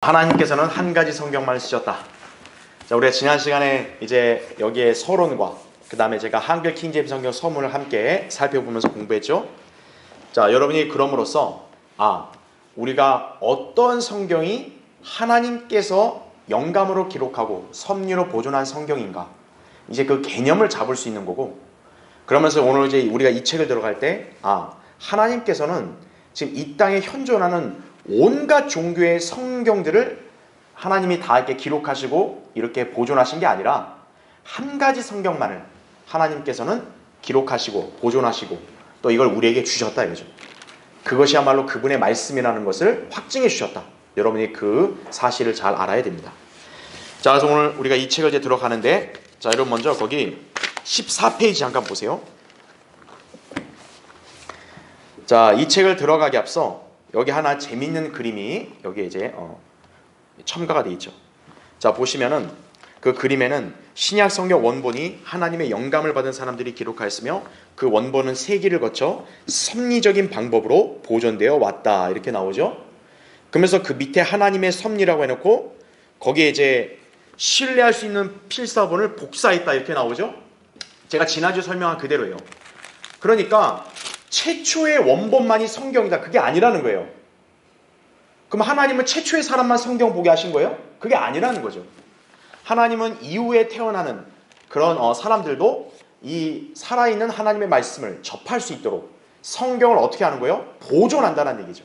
하나님께서는 한 가지 성경만을 쓰셨다. 자, 우리가 지난 시간에 이제 여기에 서론과 그 다음에 제가 한글 킹제임스 성경 서문을 함께 살펴보면서 공부했죠. 자, 여러분이 그럼으로써 우리가 어떤 성경이 하나님께서 영감으로 기록하고 섭리로 보존한 성경인가, 이제 그 개념을 잡을 수 있는 거고, 그러면서 오늘 이제 우리가 이 책을 들어갈 때 하나님께서는 지금 이 땅에 현존하는 온갖 종교의 성경들을 하나님이 다 이렇게 기록하시고 이렇게 보존하신 게 아니라 한 가지 성경만을 하나님께서는 기록하시고 보존하시고 또 이걸 우리에게 주셨다 이거죠. 그것이야말로 그분의 말씀이라는 것을 확증해 주셨다. 여러분이 그 사실을 잘 알아야 됩니다. 자, 그래서 오늘 우리가 이 책을 이제 들어가는데, 자, 여러분 먼저 거기 14페이지 잠깐 보세요. 자, 이 책을 들어가기 앞서 여기 하나 재밌는 그림이 여기 이제 첨가가 되어 있죠. 자, 보시면은 그 그림에는 신약 성경 원본이 하나님의 영감을 받은 사람들이 기록하였으며 그 원본은 세기를 거쳐 섭리적인 방법으로 보존되어 왔다 이렇게 나오죠. 그러면서 그 밑에 하나님의 섭리라고 해놓고 거기에 이제 신뢰할 수 있는 필사본을 복사했다 이렇게 나오죠. 제가 지난주 설명한 그대로예요. 그러니까 최초의 원본만이 성경이다, 그게 아니라는 거예요. 그럼 하나님은 최초의 사람만 성경 보게 하신 거예요? 그게 아니라는 거죠. 하나님은 이후에 태어나는 그런 사람들도 이 살아있는 하나님의 말씀을 접할 수 있도록 성경을 어떻게 하는 거예요? 보존한다는 얘기죠.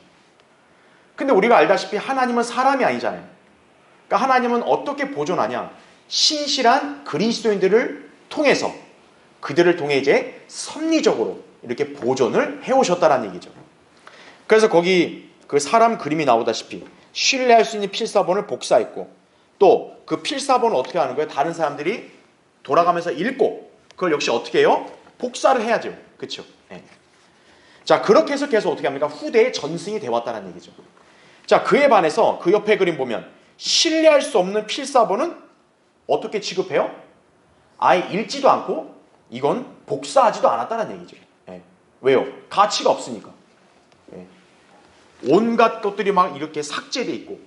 근데 우리가 알다시피 하나님은 사람이 아니잖아요. 그러니까 하나님은 어떻게 보존하냐? 신실한 그리스도인들을 통해서, 그들을 통해 이제 섭리적으로 이렇게 보존을 해오셨다는 얘기죠. 그래서 거기 그 사람 그림이 나오다시피 신뢰할 수 있는 필사본을 복사했고, 또 그 필사본을 어떻게 하는 거예요? 다른 사람들이 돌아가면서 읽고 그걸 역시 어떻게 해요? 복사를 해야죠. 그렇죠? 네. 자, 그렇게 해서 계속 어떻게 합니까? 후대에 전승이 되어왔다는 얘기죠. 자, 그에 반해서 그 옆에 그림 보면 신뢰할 수 없는 필사본은 어떻게 취급해요? 아예 읽지도 않고 이건 복사하지도 않았다는 얘기죠. 네. 왜요? 가치가 없으니까. 네. 온갖 것들이 막 이렇게 삭제돼 있고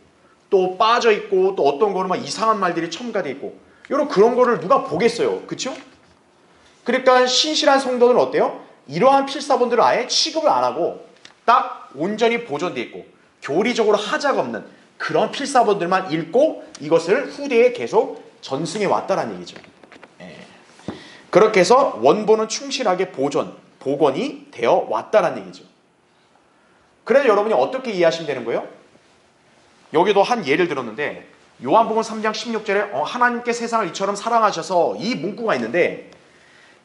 또 빠져 있고 또 어떤 거는 막 이상한 말들이 첨가돼 있고, 이런 그런 거를 누가 보겠어요. 그렇죠? 그러니까 신실한 성도는 어때요? 이러한 필사본들을 아예 취급을 안 하고 딱 온전히 보존돼 있고 교리적으로 하자가 없는 그런 필사본들만 읽고 이것을 후대에 계속 전승해 왔다는 얘기죠. 그렇게 해서 원본은 충실하게 복원이 되어 왔다는 얘기죠. 그래서 여러분이 어떻게 이해하시면 되는 거예요? 여기도 한 예를 들었는데, 요한복음 3장 16절에 하나님께 세상을 이처럼 사랑하셔서, 이 문구가 있는데,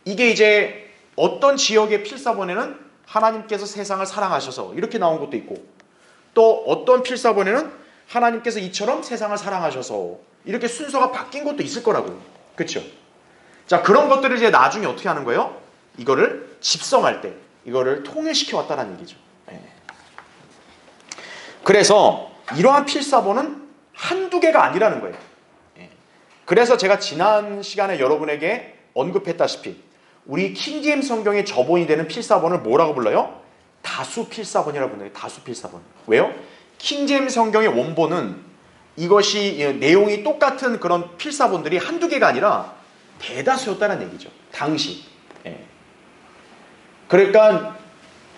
이게 이제 어떤 지역의 필사본에는 하나님께서 세상을 사랑하셔서 이렇게 나온 것도 있고, 또 어떤 필사본에는 하나님께서 이처럼 세상을 사랑하셔서 이렇게 순서가 바뀐 것도 있을 거라고요. 그렇죠? 자, 그런 것들을 이제 나중에 어떻게 하는 거예요? 이거를 집성할 때 이거를 통일시켜 왔다는 얘기죠. 그래서 이러한 필사본은 한두 개가 아니라는 거예요. 그래서 제가 지난 시간에 여러분에게 언급했다시피 우리 킹제임스 성경의 저본이 되는 필사본을 뭐라고 불러요? 다수 필사본이라고 불러요. 다수 필사본. 왜요? 킹제임스 성경의 원본은 이것이 내용이 똑같은 그런 필사본들이 한두 개가 아니라 대다수였다는 얘기죠. 당시. 그러니까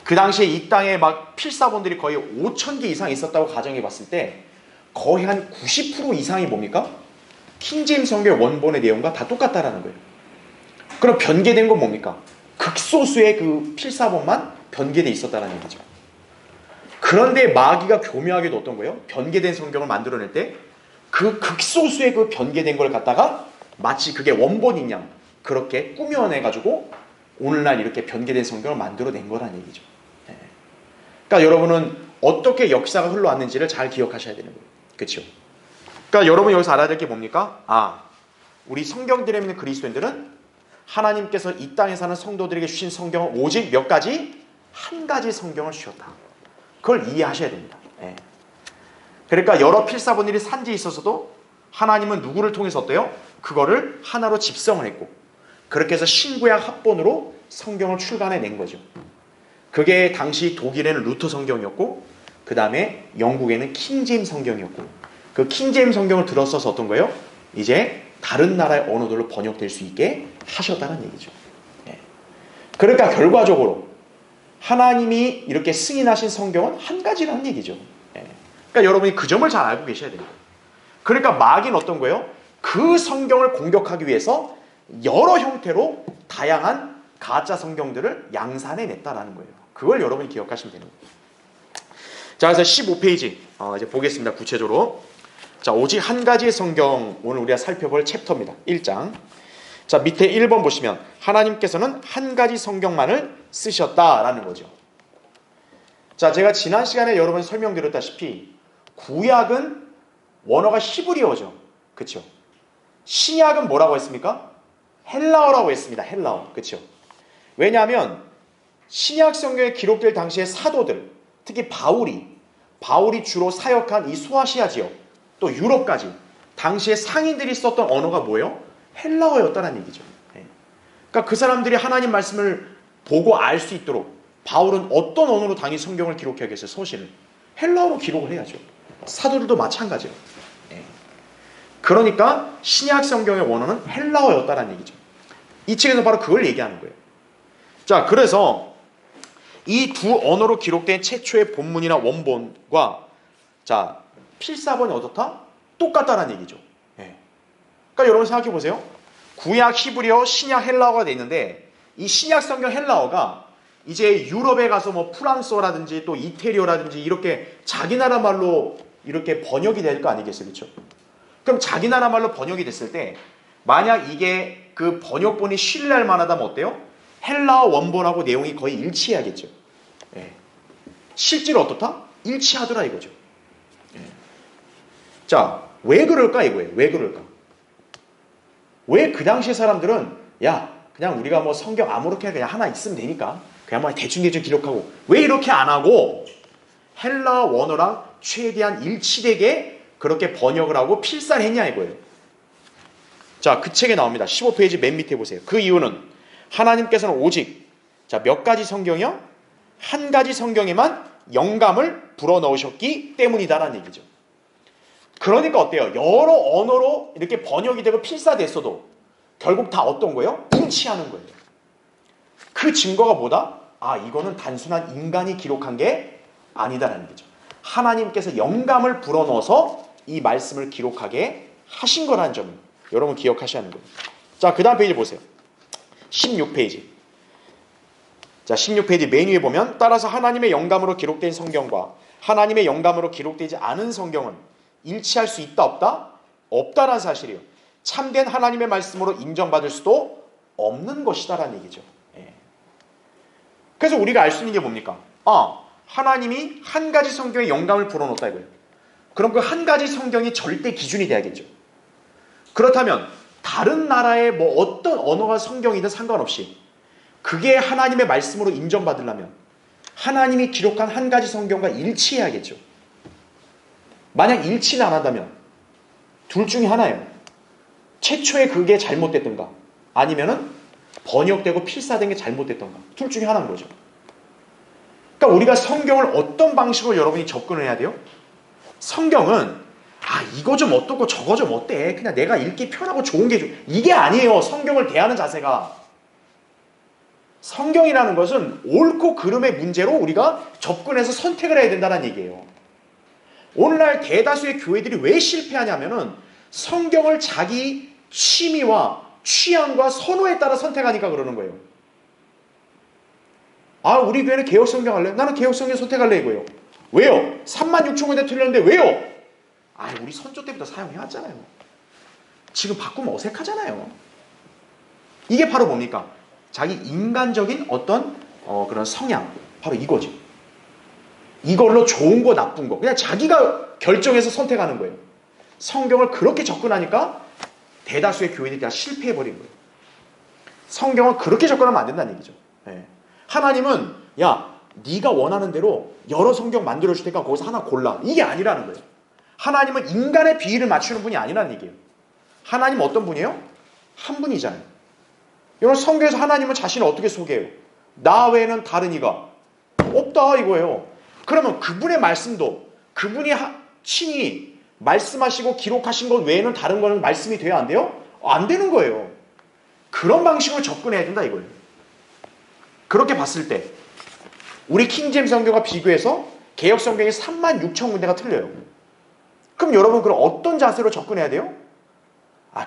그 당시에 이 땅에 막 필사본들이 거의 5,000개 이상 있었다고 가정해 봤을 때 거의 한 90% 이상이 뭡니까? 킹제임스 성경의 원본의 내용과 다 똑같다라는 거예요. 그럼 변개된 건 뭡니까? 극소수의 그 필사본만 변개돼 있었다는 얘기죠. 그런데 마귀가 교묘하게도 어떤 거예요? 변개된 성경을 만들어낼 때 그 극소수의 그 변개된 걸 갖다가 마치 그게 원본인 양 그렇게 꾸며내가지고 오늘날 이렇게 변개된 성경을 만들어낸 거라는 얘기죠. 그러니까 여러분은 어떻게 역사가 흘러왔는지를 잘 기억하셔야 되는 거예요. 그렇죠? 그러니까 여러분 여기서 알아야 될 게 뭡니까? 우리 성경들에 있는 그리스도인들은 하나님께서 이 땅에 사는 성도들에게 주신 성경은 오직 몇 가지? 한 가지 성경을 주셨다. 그걸 이해하셔야 됩니다. 그러니까 여러 필사본들이 산지에 있어서도 하나님은 누구를 통해서 어때요? 그거를 하나로 집성을 했고, 그렇게 해서 신구약 합본으로 성경을 출간해낸 거죠. 그게 당시 독일에는 루터 성경이었고, 그 다음에 영국에는 킹제임스 성경이었고, 그 킹제임 성경을 들어써서 어떤 거예요? 이제 다른 나라의 언어들로 번역될 수 있게 하셨다는 얘기죠. 예. 그러니까 결과적으로 하나님이 이렇게 승인하신 성경은 한 가지라는 얘기죠. 예. 그러니까 여러분이 그 점을 잘 알고 계셔야 돼요. 그러니까 마귀는 어떤 거예요? 그 성경을 공격하기 위해서 여러 형태로 다양한 가짜 성경들을 양산해냈다라는 거예요. 그걸 여러분이 기억하시면 되는 거예요. 자, 그래서 15페이지 이제 보겠습니다. 구체적으로. 자, 오직 한 가지의 성경, 오늘 우리가 살펴볼 챕터입니다. 1장. 자, 밑에 1번 보시면 하나님께서는 한 가지 성경만을 쓰셨다라는 거죠. 자, 제가 지난 시간에 여러분 설명드렸다시피 구약은 원어가 히브리어죠. 그렇죠? 신약은 뭐라고 했습니까? 헬라어라고 했습니다. 헬라어. 그렇죠? 왜냐하면 신약 성경에 기록될 당시의 사도들, 특히 바울이 주로 사역한 이 소아시아 지역, 또 유럽까지 당시에 상인들이 썼던 언어가 뭐예요? 헬라어였다는 얘기죠. 그러니까 그 사람들이 하나님 말씀을 보고 알 수 있도록 바울은 어떤 언어로 당연히 성경을 기록해야겠어요? 서신을 헬라어로 기록을 해야죠. 사도들도 마찬가지예요. 그러니까 신약 성경의 원어는 헬라어였다는 얘기죠. 이 책에서 바로 그걸 얘기하는 거예요. 자, 그래서 이 두 언어로 기록된 최초의 본문이나 원본과 자 필사본이 어떻다? 똑같다는 얘기죠. 그러니까 여러분 생각해 보세요. 구약 히브리어, 신약 헬라어가 돼 있는데 이 신약 성경 헬라어가 이제 유럽에 가서 뭐 프랑스어라든지 또 이태리어라든지 이렇게 자기 나라 말로 이렇게 번역이 될 거 아니겠어요, 그렇죠? 그럼 자기 나라 말로 번역이 됐을 때 만약 이게 그 번역본이 신뢰할 만하다면 어때요? 헬라어 원본하고 내용이 거의 일치해야겠죠. 실제로 어떻다? 일치하더라 이거죠. 자, 왜 그럴까 이거예요. 왜 그럴까? 왜 그 당시에 사람들은 야 그냥 우리가 뭐 성경 아무렇게나 그냥 하나 있으면 되니까 그냥 뭐 대충 기록하고 왜 이렇게 안 하고 헬라어 원어랑 최대한 일치되게 그렇게 번역을 하고 필사를 했냐 이거예요. 자, 그 책에 나옵니다. 15페이지 맨 밑에 보세요. 그 이유는 하나님께서는 오직 자, 몇 가지 성경이요? 한 가지 성경에만 영감을 불어넣으셨기 때문이다라는 얘기죠. 그러니까 어때요? 여러 언어로 이렇게 번역이 되고 필사됐어도 결국 다 어떤 거예요? 일치하는 거예요. 그 증거가 뭐다? 아, 이거는 단순한 인간이 기록한 게 아니다라는 거죠. 하나님께서 영감을 불어넣어서 이 말씀을 기록하게 하신 거라는 점을 여러분 기억하셔야 하는 거예요. 자, 그 다음 페이지 보세요. 16페이지. 자, 16페이지 맨 위에 보면 따라서 하나님의 영감으로 기록된 성경과 하나님의 영감으로 기록되지 않은 성경은 일치할 수 있다 없다? 없다라는 사실이에요. 참된 하나님의 말씀으로 인정받을 수도 없는 것이다라는 얘기죠. 그래서 우리가 알 수 있는 게 뭡니까? 하나님이 한 가지 성경에 영감을 불어넣었다 이거예요. 그럼 그 한 가지 성경이 절대 기준이 돼야겠죠. 그렇다면 다른 나라의 뭐 어떤 언어가 성경이든 상관없이 그게 하나님의 말씀으로 인정받으려면 하나님이 기록한 한 가지 성경과 일치해야겠죠. 만약 일치를 안 한다면 둘 중에 하나예요. 최초에 그게 잘못됐던가 아니면은 번역되고 필사된 게 잘못됐던가 둘 중에 하나인 거죠. 그러니까 우리가 성경을 어떤 방식으로 여러분이 접근을 해야 돼요? 성경은 이거 좀 어떻고 저거 좀 어때? 그냥 내가 읽기 편하고 좋은 게 이게 아니에요. 성경을 대하는 자세가. 성경이라는 것은 옳고 그름의 문제로 우리가 접근해서 선택을 해야 된다는 얘기예요. 오늘날 대다수의 교회들이 왜 실패하냐면은 성경을 자기 취미와 취향과 선호에 따라 선택하니까 그러는 거예요. 우리 교회는 개혁성경 할래? 나는 개혁성경 선택할래 이거예요. 왜요? 36,000군데 틀렸는데 왜요? 우리 선조 때부터 사용해왔잖아요. 지금 바꾸면 어색하잖아요. 이게 바로 뭡니까? 자기 인간적인 어떤 그런 성향, 바로 이거죠. 이걸로 좋은 거 나쁜 거 그냥 자기가 결정해서 선택하는 거예요. 성경을 그렇게 접근하니까 대다수의 교회들이 다 실패해버린 거예요. 성경을 그렇게 접근하면 안 된다는 얘기죠. 하나님은 네가 원하는 대로 여러 성경 만들어줄 테니까 거기서 하나 골라. 이게 아니라는 거예요. 하나님은 인간의 비위를 맞추는 분이 아니라는 얘기예요. 하나님은 어떤 분이에요? 한 분이잖아요. 여러분 성경에서 하나님은 자신을 어떻게 소개해요? 나 외에는 다른 이가 없다 이거예요. 그러면 그분의 말씀도 그분이 친히 말씀하시고 기록하신 것 외에는 다른 거는 말씀이 돼야 안 돼요? 안 되는 거예요. 그런 방식으로 접근해야 된다 이거예요. 그렇게 봤을 때 우리 킹제임스 성경과 비교해서 개역 성경이 36,000군데가 틀려요. 그럼 여러분 그럼 어떤 자세로 접근해야 돼요?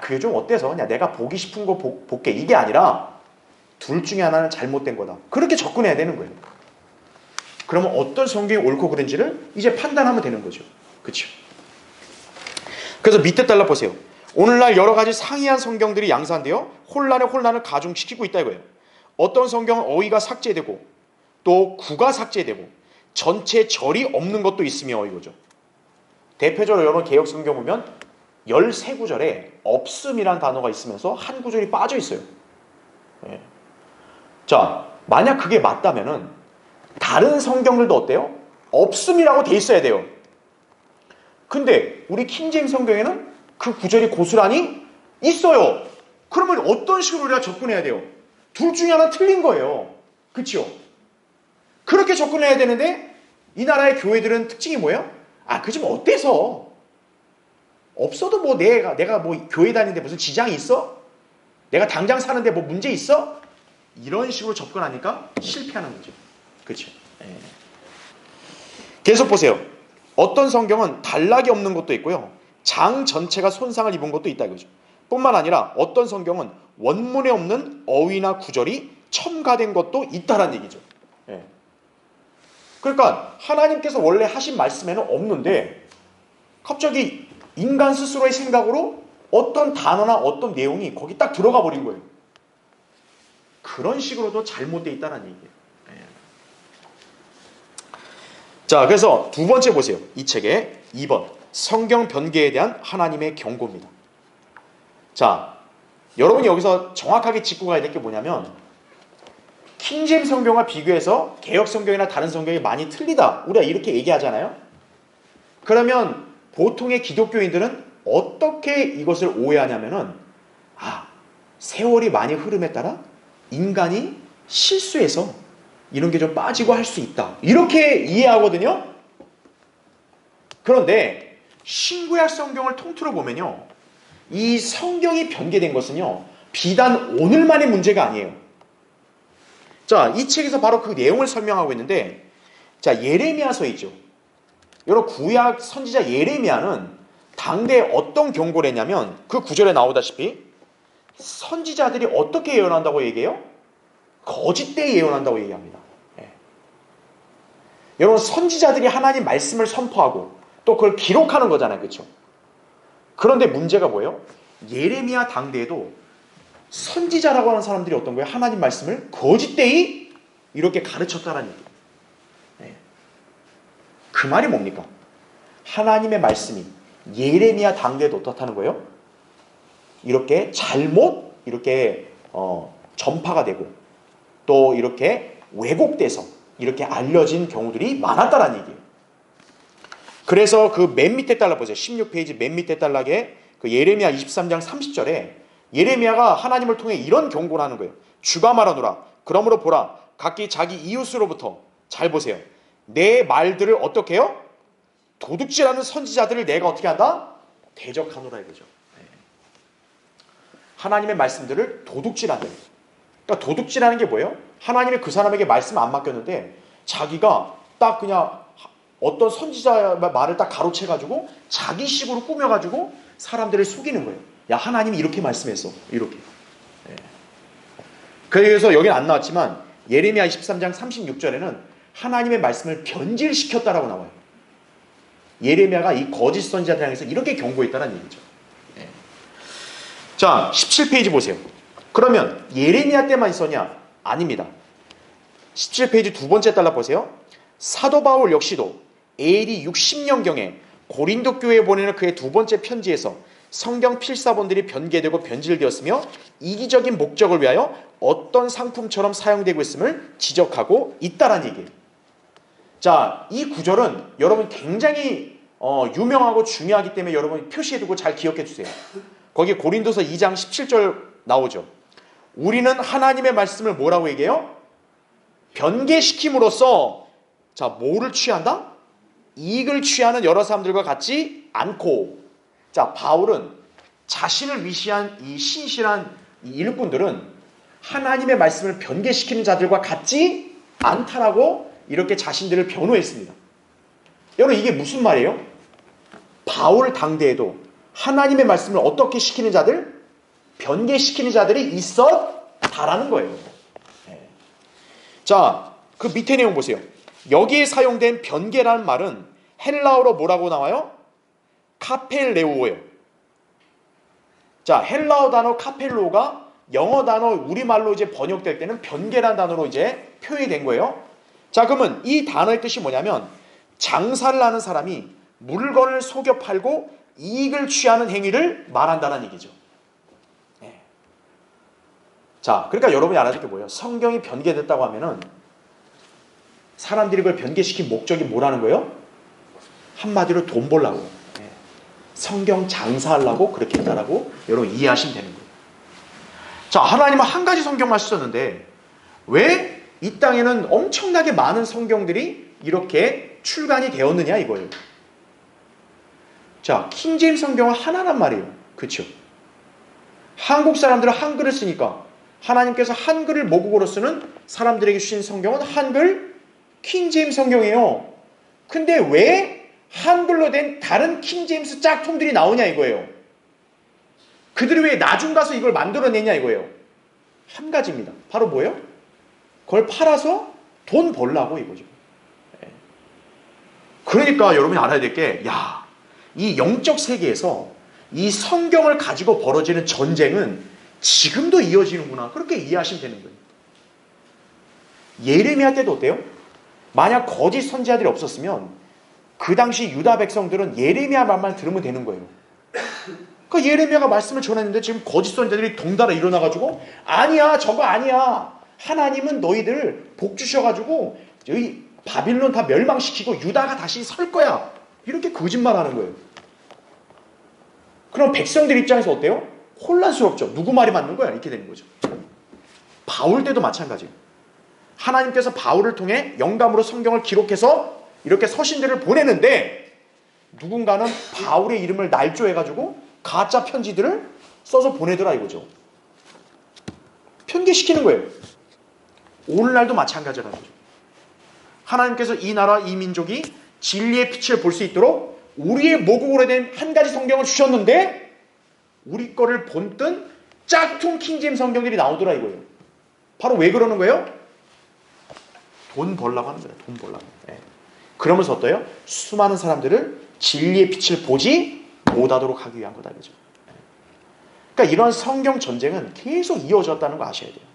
그게 좀 어때서? 그냥 내가 보기 싶은 거 볼게. 이게 아니라 둘 중에 하나는 잘못된 거다. 그렇게 접근해야 되는 거예요. 그러면 어떤 성경이 옳고 그른지를 이제 판단하면 되는 거죠. 그렇죠? 그래서 밑에 달라 보세요. 오늘날 여러 가지 상이한 성경들이 양산되어 혼란에 혼란을 가중시키고 있다 이거예요. 어떤 성경은 어휘가 삭제되고 또 구가 삭제되고 전체 절이 없는 것도 있으며 이거죠. 대표적으로 여러분 개역 성경 보면 13구절에 없음이라는 단어가 있으면서 한 구절이 빠져 있어요. 예. 자, 만약 그게 맞다면은 다른 성경들도 어때요? 없음이라고 돼 있어야 돼요. 근데 우리 킹제임스 성경에는 그 구절이 고스란히 있어요. 그러면 어떤 식으로 우리가 접근해야 돼요? 둘 중에 하나 틀린 거예요. 그렇죠? 그렇게 접근해야 되는데 이 나라의 교회들은 특징이 뭐예요? 그 좀 어때서? 없어도 뭐 내가 뭐 교회 다니는데 무슨 지장이 있어? 내가 당장 사는데 뭐 문제 있어? 이런 식으로 접근하니까 실패하는 거죠. 그렇죠? 예. 계속 보세요. 어떤 성경은 단락이 없는 것도 있고요. 장 전체가 손상을 입은 것도 있다 이거죠. 뿐만 아니라 어떤 성경은 원문에 없는 어휘나 구절이 첨가된 것도 있다라는 얘기죠. 예. 그러니까 하나님께서 원래 하신 말씀에는 없는데 갑자기 인간 스스로의 생각으로 어떤 단어나 어떤 내용이 거기 딱 들어가 버린 거예요. 그런 식으로도 잘못되어 있다는 얘기예요. 예. 자, 그래서 두 번째 보세요. 이 책의 2번 성경 변개에 대한 하나님의 경고입니다. 자, 여러분이 여기서 정확하게 짚고 가야 될 게 뭐냐면 킹제임스 성경과 비교해서 개역 성경이나 다른 성경이 많이 틀리다. 우리가 이렇게 얘기하잖아요. 그러면 보통의 기독교인들은 어떻게 이것을 오해하냐면은 세월이 많이 흐름에 따라 인간이 실수해서 이런 게 좀 빠지고 할 수 있다. 이렇게 이해하거든요. 그런데 신구약 성경을 통틀어 보면요. 이 성경이 변개된 것은요. 비단 오늘만의 문제가 아니에요. 자, 이 책에서 바로 그 내용을 설명하고 있는데 자, 예레미야서 있죠. 여러분 구약 선지자 예레미야는 당대에 어떤 경고를 했냐면 그 구절에 나오다시피 선지자들이 어떻게 예언한다고 얘기해요? 거짓되이 예언한다고 얘기합니다. 예. 여러분 선지자들이 하나님 말씀을 선포하고 또 그걸 기록하는 거잖아요. 그렇죠? 그런데 문제가 뭐예요? 예레미야 당대에도 선지자라고 하는 사람들이 어떤 거예요? 하나님 말씀을 거짓되이 이렇게 가르쳤다는 얘기예요. 예. 그 말이 뭡니까? 하나님의 말씀이 예레미야 당대에도 어떻다는 거예요? 이렇게 잘못 이렇게 전파가 되고 또 이렇게 왜곡돼서 이렇게 알려진 경우들이 많았다는 얘기예요. 그래서 그 맨 밑에 달락 보세요. 16페이지 맨 밑에 달락에 그 예레미야 23장 30절에 예레미야가 하나님을 통해 이런 경고를 하는 거예요. 주가 말하노라. 그러므로 보라. 각기 자기 이웃으로부터 잘 보세요. 내 말들을 어떻게 해요? 도둑질하는 선지자들을 내가 어떻게 한다? 대적하노라 이거죠. 하나님의 말씀들을 도둑질한다. 그러니까 도둑질하는 게 뭐예요? 하나님이 그 사람에게 말씀을 안 맡겼는데 자기가 딱 그냥 어떤 선지자의 말을 딱 가로채가지고 자기 식으로 꾸며가지고 사람들을 속이는 거예요. 야, 하나님이 이렇게 말씀했어. 이렇게. 네. 그래서 여기는 안 나왔지만 예레미야 23장 36절에는 하나님의 말씀을 변질시켰다라고 나와요. 예레미야가 이 거짓 선지자들 향해서 이렇게 경고했다는 얘기죠. 네. 자, 17페이지 보세요. 그러면 예레미야 때만 있었냐? 아닙니다. 17페이지 두 번째 달락 보세요. 사도 바울 역시도 AD 60년경에 고린도 교회에 보내는 그의 두 번째 편지에서 성경 필사본들이 변개되고 변질되었으며 이기적인 목적을 위하여 어떤 상품처럼 사용되고 있음을 지적하고 있다라는 얘기예요. 자, 이 구절은 여러분 굉장히 유명하고 중요하기 때문에 여러분 표시해두고 잘 기억해 주세요. 거기 고린도서 2장 17절 나오죠. 우리는 하나님의 말씀을 뭐라고 얘기해요? 변개시킴으로써 자, 뭐를 취한다? 이익을 취하는 여러 사람들과 같지 않고, 자, 바울은 자신을 위시한 이 신실한 이 일꾼들은 하나님의 말씀을 변개시키는 자들과 같지 않다라고 이렇게 자신들을 변호했습니다. 여러분, 이게 무슨 말이에요? 바울 당대에도 하나님의 말씀을 어떻게 시키는 자들? 변개시키는 자들이 있었다라는 거예요. 자, 그 밑에 내용 보세요. 여기에 사용된 변개라는 말은 헬라어로 뭐라고 나와요? 카펠레오예요. 자, 헬라어 단어 카펠로가 영어 단어 우리말로 이제 번역될 때는 변개라는 단어로 이제 표현이 된 거예요. 자, 그러면 이 단어의 뜻이 뭐냐면 장사를 하는 사람이 물건을 속여 팔고 이익을 취하는 행위를 말한다는 얘기죠. 자, 그러니까 여러분이 알아야 될 게 뭐예요? 성경이 변개됐다고 하면은 사람들이 그걸 변개시킨 목적이 뭐라는 거예요? 한마디로 돈 벌라고. 성경 장사하려고 그렇게 했다라고 여러분 이해하시면 되는 거예요. 자, 하나님은 한 가지 성경만 쓰셨는데 왜 이 땅에는 엄청나게 많은 성경들이 이렇게 출간이 되었느냐 이거예요. 자, 킹제임스 성경은 하나란 말이에요. 그렇죠? 한국 사람들은 한글을 쓰니까 하나님께서 한글을 모국어로 쓰는 사람들에게 주신 성경은 한글 킹제임스 성경이에요. 근데 왜 한글로 된 다른 킹제임스 짝퉁들이 나오냐 이거예요. 그들이 왜 나중 가서 이걸 만들어내냐 이거예요. 한 가지입니다. 바로 뭐예요? 그걸 팔아서 돈 벌라고 이거죠. 그러니까 여러분이 알아야 될 게, 야, 이 영적 세계에서 이 성경을 가지고 벌어지는 전쟁은 지금도 이어지는구나. 그렇게 이해하시면 되는 거예요. 예레미야 때도 어때요? 만약 거짓 선지자들이 없었으면 그 당시 유다 백성들은 예레미야 말만 들으면 되는 거예요. 그 예레미야가 말씀을 전했는데 지금 거짓 선지자들이 덩달아 일어나가지고 아니야, 저거 아니야. 하나님은 너희들 복 주셔가지고 여기 바빌론 다 멸망시키고 유다가 다시 설 거야. 이렇게 거짓말하는 거예요. 그럼 백성들 입장에서 어때요? 혼란스럽죠. 누구 말이 맞는 거야? 이렇게 되는 거죠. 바울 때도 마찬가지예요. 하나님께서 바울을 통해 영감으로 성경을 기록해서 이렇게 서신들을 보내는데 누군가는 바울의 이름을 날조해가지고 가짜 편지들을 써서 보내더라 이거죠. 편개시키는 거예요. 오늘날도 마찬가지라는 거죠. 하나님께서 이 나라 이 민족이 진리의 빛을 볼 수 있도록 우리의 모국어로 된 한 가지 성경을 주셨는데 우리 거를 본뜬 짝퉁 킹제임스 성경들이 나오더라 이거예요. 바로 왜 그러는 거예요? 돈 벌라고 하는 거예요. 돈 벌라고. 그러면서 어때요? 수많은 사람들을 진리의 빛을 보지 못하도록 하기 위한 거다 이거죠. 그러니까 이런 성경 전쟁은 계속 이어졌다는 거 아셔야 돼요.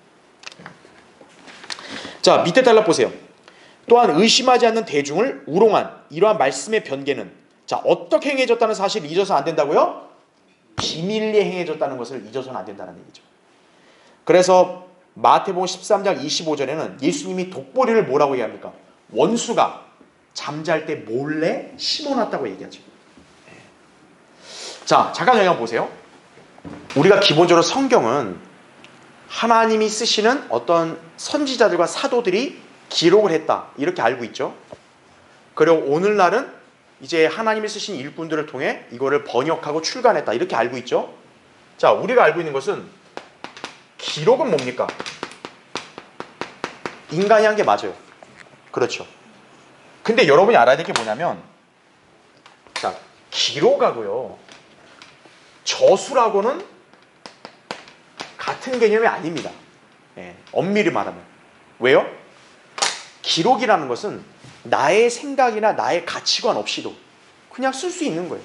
자, 밑에 달라 보세요. 또한 의심하지 않는 대중을 우롱한 이러한 말씀의 변개는 자, 어떻게 행해졌다는 사실을 잊어서 안 된다고요? 비밀리에 행해졌다는 것을 잊어서는 안 된다는 얘기죠. 그래서 마태복음 13장 25절에는 예수님이 독보리를 뭐라고 얘기합니까? 원수가 잠잘 때 몰래 심어놨다고 얘기하죠. 자, 잠깐 여기 한번 보세요. 우리가 기본적으로 성경은 하나님이 쓰시는 어떤 선지자들과 사도들이 기록을 했다 이렇게 알고 있죠. 그리고 오늘날은 이제 하나님이 쓰신 일꾼들을 통해 이거를 번역하고 출간했다 이렇게 알고 있죠. 자, 우리가 알고 있는 것은 기록은 뭡니까? 인간이 한 게 맞아요. 그렇죠. 근데 여러분이 알아야 될 게 뭐냐면 자, 기록하고요 저수라고는 같은 개념이 아닙니다. 엄밀히 말하면. 왜요? 기록이라는 것은 나의 생각이나 나의 가치관 없이도 그냥 쓸 수 있는 거예요.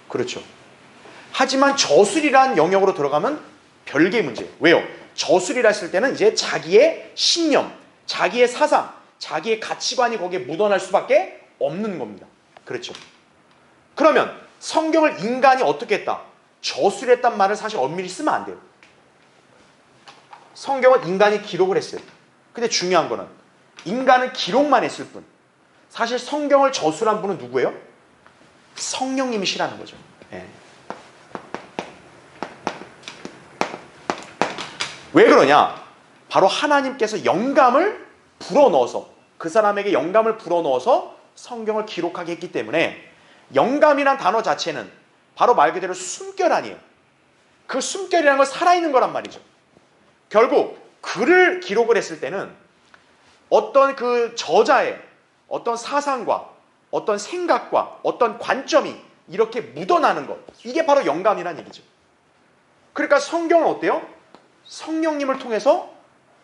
그렇죠. 하지만 저술이라는 영역으로 들어가면 별개의 문제예요. 왜요? 저술이라 했을 때는 이제 자기의 신념, 자기의 사상, 자기의 가치관이 거기에 묻어날 수밖에 없는 겁니다. 그렇죠. 그러면 성경을 인간이 어떻게 했다? 저술했단 말을 사실 엄밀히 쓰면 안 돼요. 성경은 인간이 기록을 했어요. 근데 중요한 거는 인간은 기록만 했을 뿐 사실 성경을 저술한 분은 누구예요? 성령님이시라는 거죠. 왜 그러냐? 바로 하나님께서 영감을 불어넣어서 그 사람에게 영감을 불어넣어서 성경을 기록하게 했기 때문에 영감이란 단어 자체는 바로 말 그대로 숨결 아니에요. 그 숨결이라는 건 살아있는 거란 말이죠. 결국 글을 기록을 했을 때는 어떤 그 저자의 어떤 사상과 어떤 생각과 어떤 관점이 이렇게 묻어나는 것, 이게 바로 영감이란 얘기죠. 그러니까 성경은 어때요? 성령님을 통해서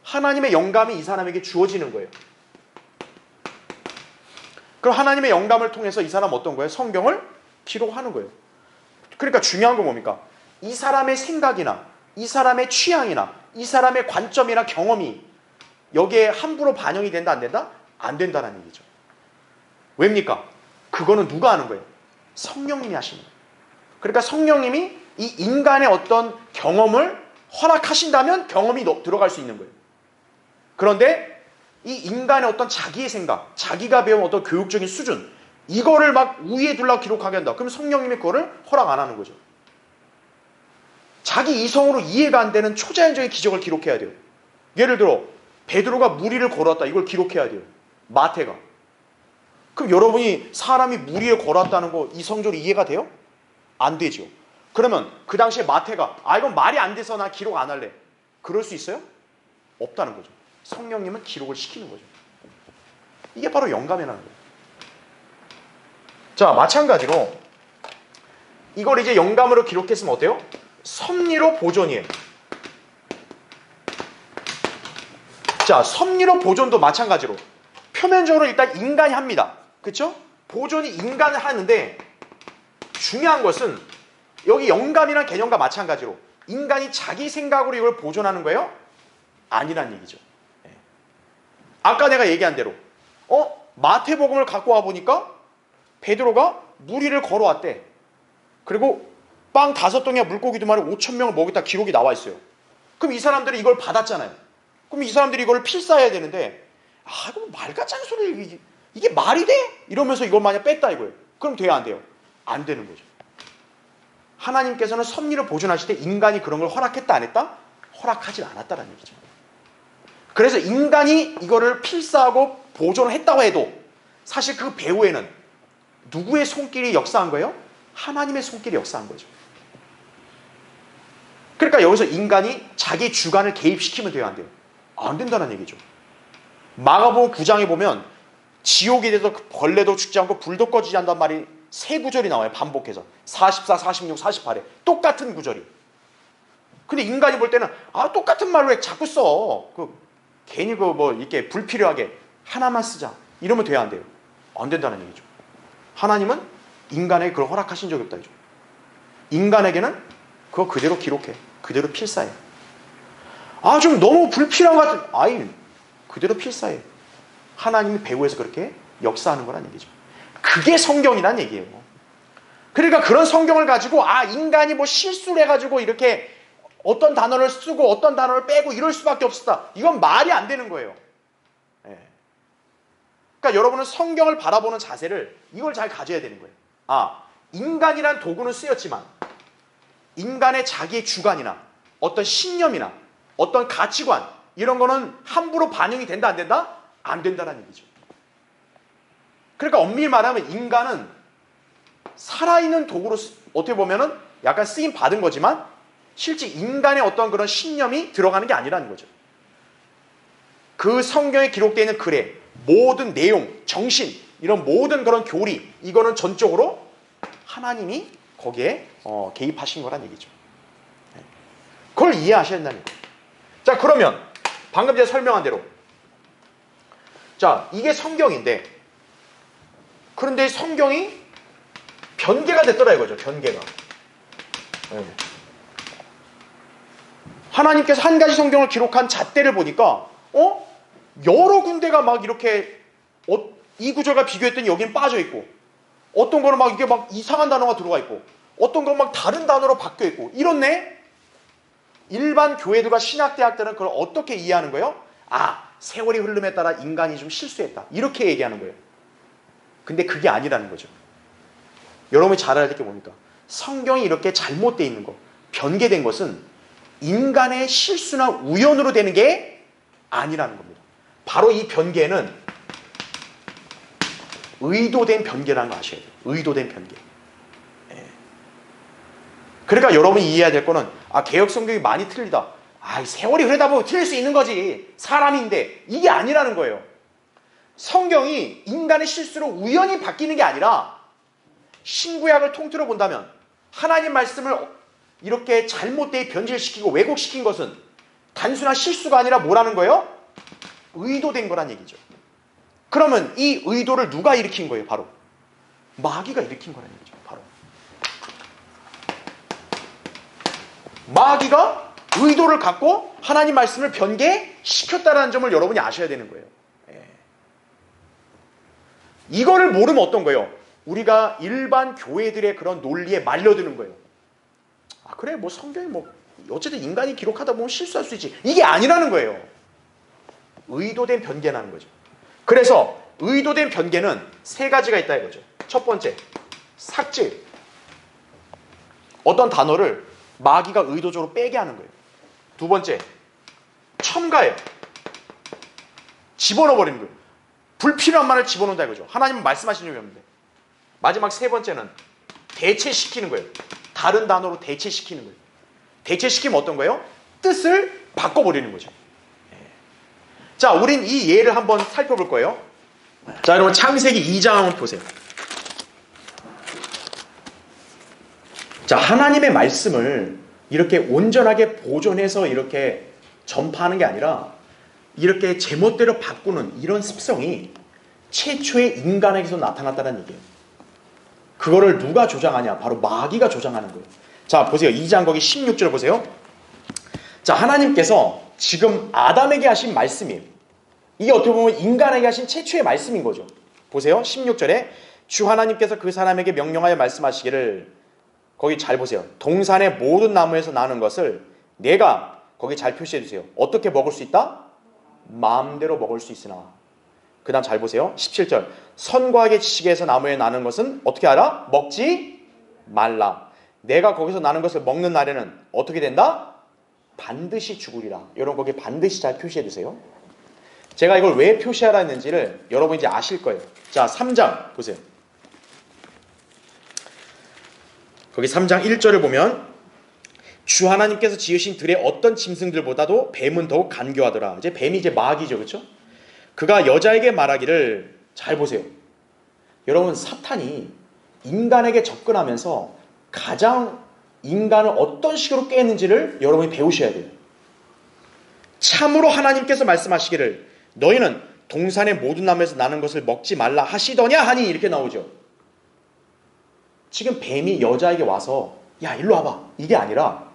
하나님의 영감이 이 사람에게 주어지는 거예요. 그럼 하나님의 영감을 통해서 이 사람 어떤 거예요? 성경을 기록하는 거예요. 그러니까 중요한 건 뭡니까? 이 사람의 생각이나 이 사람의 취향이나 이 사람의 관점이나 경험이 여기에 함부로 반영이 된다 안 된다? 안 된다는 얘기죠. 왜입니까? 그거는 누가 하는 거예요? 성령님이 하시는 거예요. 그러니까 성령님이 이 인간의 어떤 경험을 허락하신다면 경험이 들어갈 수 있는 거예요. 그런데 이 인간의 어떤 자기의 생각, 자기가 배운 어떤 교육적인 수준, 이거를 막 우위에 둘라고 기록하게 한다. 그럼 성령님이 그거를 허락 안 하는 거죠. 자기 이성으로 이해가 안 되는 초자연적인 기적을 기록해야 돼요. 예를 들어 베드로가 무리를 걸었다. 이걸 기록해야 돼요. 마태가. 그럼 여러분이 사람이 무리를 걸었다는 거 이성적으로 이해가 돼요? 안 되죠. 그러면 그 당시에 마태가 이건 말이 안 돼서 나 기록 안 할래. 그럴 수 있어요? 없다는 거죠. 성령님은 기록을 시키는 거죠. 이게 바로 영감이라는 거예요. 자, 마찬가지로 이걸 이제 영감으로 기록했으면 어때요? 섭리로 보존이에요. 자, 섭리로 보존도 마찬가지로 표면적으로 일단 인간이 합니다. 그렇죠? 보존이 인간을 하는데 중요한 것은 여기 영감이란 개념과 마찬가지로 인간이 자기 생각으로 이걸 보존하는 거예요? 아니란 얘기죠. 아까 내가 얘기한 대로 마태복음을 갖고 와 보니까 베드로가 무리를 걸어왔대. 그리고 빵 5덩이와 물고기 2마리 5,000명을 먹였다 기록이 나와 있어요. 그럼 이 사람들이 이걸 받았잖아요. 그럼 이 사람들이 이걸 필사해야 되는데 이거 말 같지 않은 소리 이게 말이 돼? 이러면서 이걸 만약 뺐다 이거예요. 그럼 돼야 안 돼요? 안 되는 거죠. 하나님께서는 섭리를 보존하실 때 인간이 그런 걸 허락했다 안 했다? 허락하지 않았다는 얘기죠. 그래서 인간이 이거를 필사하고 보존을 했다고 해도 사실 그 배후에는 누구의 손길이 역사한 거예요? 하나님의 손길이 역사한 거죠. 그러니까 여기서 인간이 자기 주관을 개입시키면 돼요, 안 돼요? 안 된다는 얘기죠. 마가복음 9장에 보면 지옥이 돼서 벌레도 죽지 않고 불도 꺼지지 않는단 말이 3구절이 나와요. 반복해서 44, 46, 48에 똑같은 구절이. 근데 인간이 볼 때는 똑같은 말로 왜 자꾸 써? 괜히 이렇게 불필요하게 하나만 쓰자. 이러면 돼야 안 돼요? 안 된다는 얘기죠. 하나님은 인간에게 그걸 허락하신 적이 없다 이죠. 인간에게는 그거 그대로 기록해. 그대로 필사해. 좀 너무 불필요한 것 같은 그대로 필사해. 하나님이 배후에서 그렇게 역사하는 거란 얘기죠. 그게 성경이란 얘기예요. 그러니까 그런 성경을 가지고 인간이 실수를 해가지고 이렇게 어떤 단어를 쓰고 어떤 단어를 빼고 이럴 수밖에 없었다. 이건 말이 안 되는 거예요. 그러니까 여러분은 성경을 바라보는 자세를 이걸 잘 가져야 되는 거예요. 인간이란 도구는 쓰였지만 인간의 자기의 주관이나 어떤 신념이나 어떤 가치관 이런 거는 함부로 반영이 된다 안 된다? 안 된다는 얘기죠. 그러니까 엄밀히 말하면 인간은 살아있는 도구로 어떻게 보면은 약간 쓰임 받은 거지만 실제 인간의 어떤 그런 신념이 들어가는 게 아니라는 거죠. 그 성경에 기록되어 있는 글의 모든 내용, 정신 이런 모든 그런 교리 이거는 전적으로 하나님이 거기에 개입하신 거란 얘기죠. 그걸 이해하셔야 된다는 거예요. 자, 그러면 방금 제가 설명한 대로 자, 이게 성경인데 그런데 성경이 변개가 됐더라 이거죠. 변개가. 하나님께서 한 가지 성경을 기록한 잣대를 보니까 여러 군데가 막 이렇게 이 구절과 비교했더니 여기는 빠져 있고 어떤 거는 막 이게 막 이상한 단어가 들어가 있고 어떤 건 막 다른 단어로 바뀌어 있고 이렇네. 일반 교회들과 신학대학들은 그걸 어떻게 이해하는 거예요? 세월이 흐름에 따라 인간이 좀 실수했다. 이렇게 얘기하는 거예요. 근데 그게 아니라는 거죠. 여러분이 잘 알아야 될 게 뭡니까? 성경이 이렇게 잘못되어 있는 거, 변개된 것은 인간의 실수나 우연으로 되는 게 아니라는 겁니다. 바로 이 변개는 의도된 변개라는 거 아셔야 돼요. 의도된 변개. 예. 그러니까 여러분이 이해해야 될 거는 개역 성경이 많이 틀리다. 세월이 흐르다 보면 틀릴 수 있는 거지. 사람인데. 이게 아니라는 거예요. 성경이 인간의 실수로 우연히 바뀌는 게 아니라 신구약을 통틀어 본다면 하나님 말씀을 이렇게 잘못되게 변질시키고 왜곡시킨 것은 단순한 실수가 아니라 뭐라는 거예요? 의도된 거란 얘기죠. 그러면 이 의도를 누가 일으킨 거예요? 바로 마귀가 일으킨 거란 얘기죠. 바로 마귀가 의도를 갖고 하나님 말씀을 변개시켰다는 점을 여러분이 아셔야 되는 거예요. 이거를 모르면 어떤 거예요? 우리가 일반 교회들의 그런 논리에 말려드는 거예요. 그래 뭐 성경이 뭐 어쨌든 인간이 기록하다 보면 실수할 수 있지. 이게 아니라는 거예요. 의도된 변개라는 거죠. 그래서 의도된 변개는 세 가지가 있다 이거죠. 첫 번째, 삭제. 어떤 단어를 마귀가 의도적으로 빼게 하는 거예요. 두 번째, 첨가예요. 집어넣어 버리는 거예요. 불필요한 말을 집어넣는다 이거죠. 하나님은 말씀하신 적이 없는데. 마지막 세 번째는 대체시키는 거예요. 다른 단어로 대체시키는 거예요. 대체시키면 어떤 거예요? 뜻을 바꿔버리는 거죠. 자, 우린 이 예를 한번 살펴볼 거예요. 자, 여러분 창세기 2장 한번 보세요. 자, 하나님의 말씀을 이렇게 온전하게 보존해서 이렇게 전파하는 게 아니라 이렇게 제멋대로 바꾸는 이런 습성이 최초의 인간에게서 나타났다는 얘기예요. 그거를 누가 조장하냐? 바로 마귀가 조장하는 거예요. 자, 보세요. 2장 거기 16절 보세요. 자, 하나님께서 지금 아담에게 하신 말씀이에요. 이게 어떻게 보면 인간에게 하신 최초의 말씀인 거죠. 보세요. 16절에 주 하나님께서 그 사람에게 명령하여 말씀하시기를, 거기 잘 보세요. 동산의 모든 나무에서 나는 것을 내가, 거기 잘 표시해 주세요. 어떻게 먹을 수 있다? 마음대로 먹을 수 있으나. 그 다음 잘 보세요. 17절. 선과 악의 지식에서 나무에 나는 것은 어떻게 알아? 먹지 말라. 내가 거기서 나는 것을 먹는 날에는 어떻게 된다? 반드시 죽으리라. 여러분 거기 반드시 잘 표시해 주세요. 제가 이걸 왜 표시하라 했는지를 여러분 이제 아실 거예요. 자, 3장 보세요. 거기 3장 1절을 보면 주 하나님께서 지으신 들의 어떤 짐승들보다도 뱀은 더욱 간교하더라. 이제 뱀이 이제 마귀죠. 그렇죠? 그가 여자에게 말하기를, 잘 보세요. 여러분 사탄이 인간에게 접근하면서 가장 인간을 어떤 식으로 깨는지를 여러분이 배우셔야 돼요. 참으로 하나님께서 말씀하시기를 너희는 동산의 모든 나무에서 나는 것을 먹지 말라 하시더냐 하니, 이렇게 나오죠. 지금 뱀이 여자에게 와서 야 일로 와봐, 이게 아니라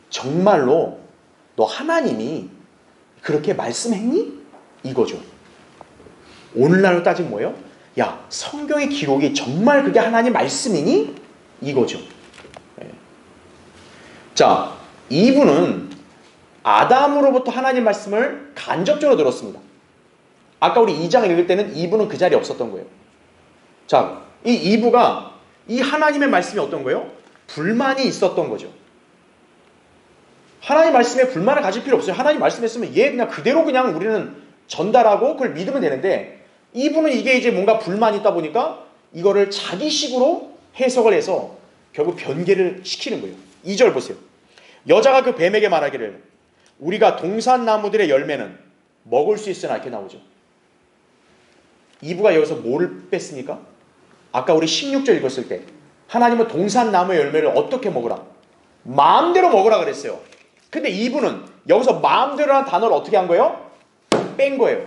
정말로 너 하나님이 그렇게 말씀했니? 이거죠. 오늘날로 따지면 뭐예요? 야, 성경의 기록이 정말 그게 하나님 말씀이니? 이거죠. 자, 이분은 아담으로부터 하나님 말씀을 간접적으로 들었습니다. 아까 우리 2장 읽을 때는 이브는 그 자리에 없었던 거예요. 자, 이 이브가 이 하나님의 말씀이 어떤 거예요? 불만이 있었던 거죠. 하나님 말씀에 불만을 가질 필요 없어요. 하나님 말씀했으면 얘 그냥 그대로 그냥 우리는 전달하고 그걸 믿으면 되는데, 이분은 이게 이제 뭔가 불만이 있다 보니까 이거를 자기식으로 해석을 해서 결국 변개를 시키는 거예요. 2절 보세요. 여자가 그 뱀에게 말하기를 우리가 동산 나무들의 열매는 먹을 수 있으나, 이렇게 나오죠. 이브가 여기서 뭐를 뺐습니까? 아까 우리 16절 읽었을 때 하나님은 동산 나무의 열매를 어떻게 먹으라? 마음대로 먹으라 그랬어요. 근데 이브는 여기서 마음대로라는 단어를 어떻게 한 거예요? 뺀 거예요.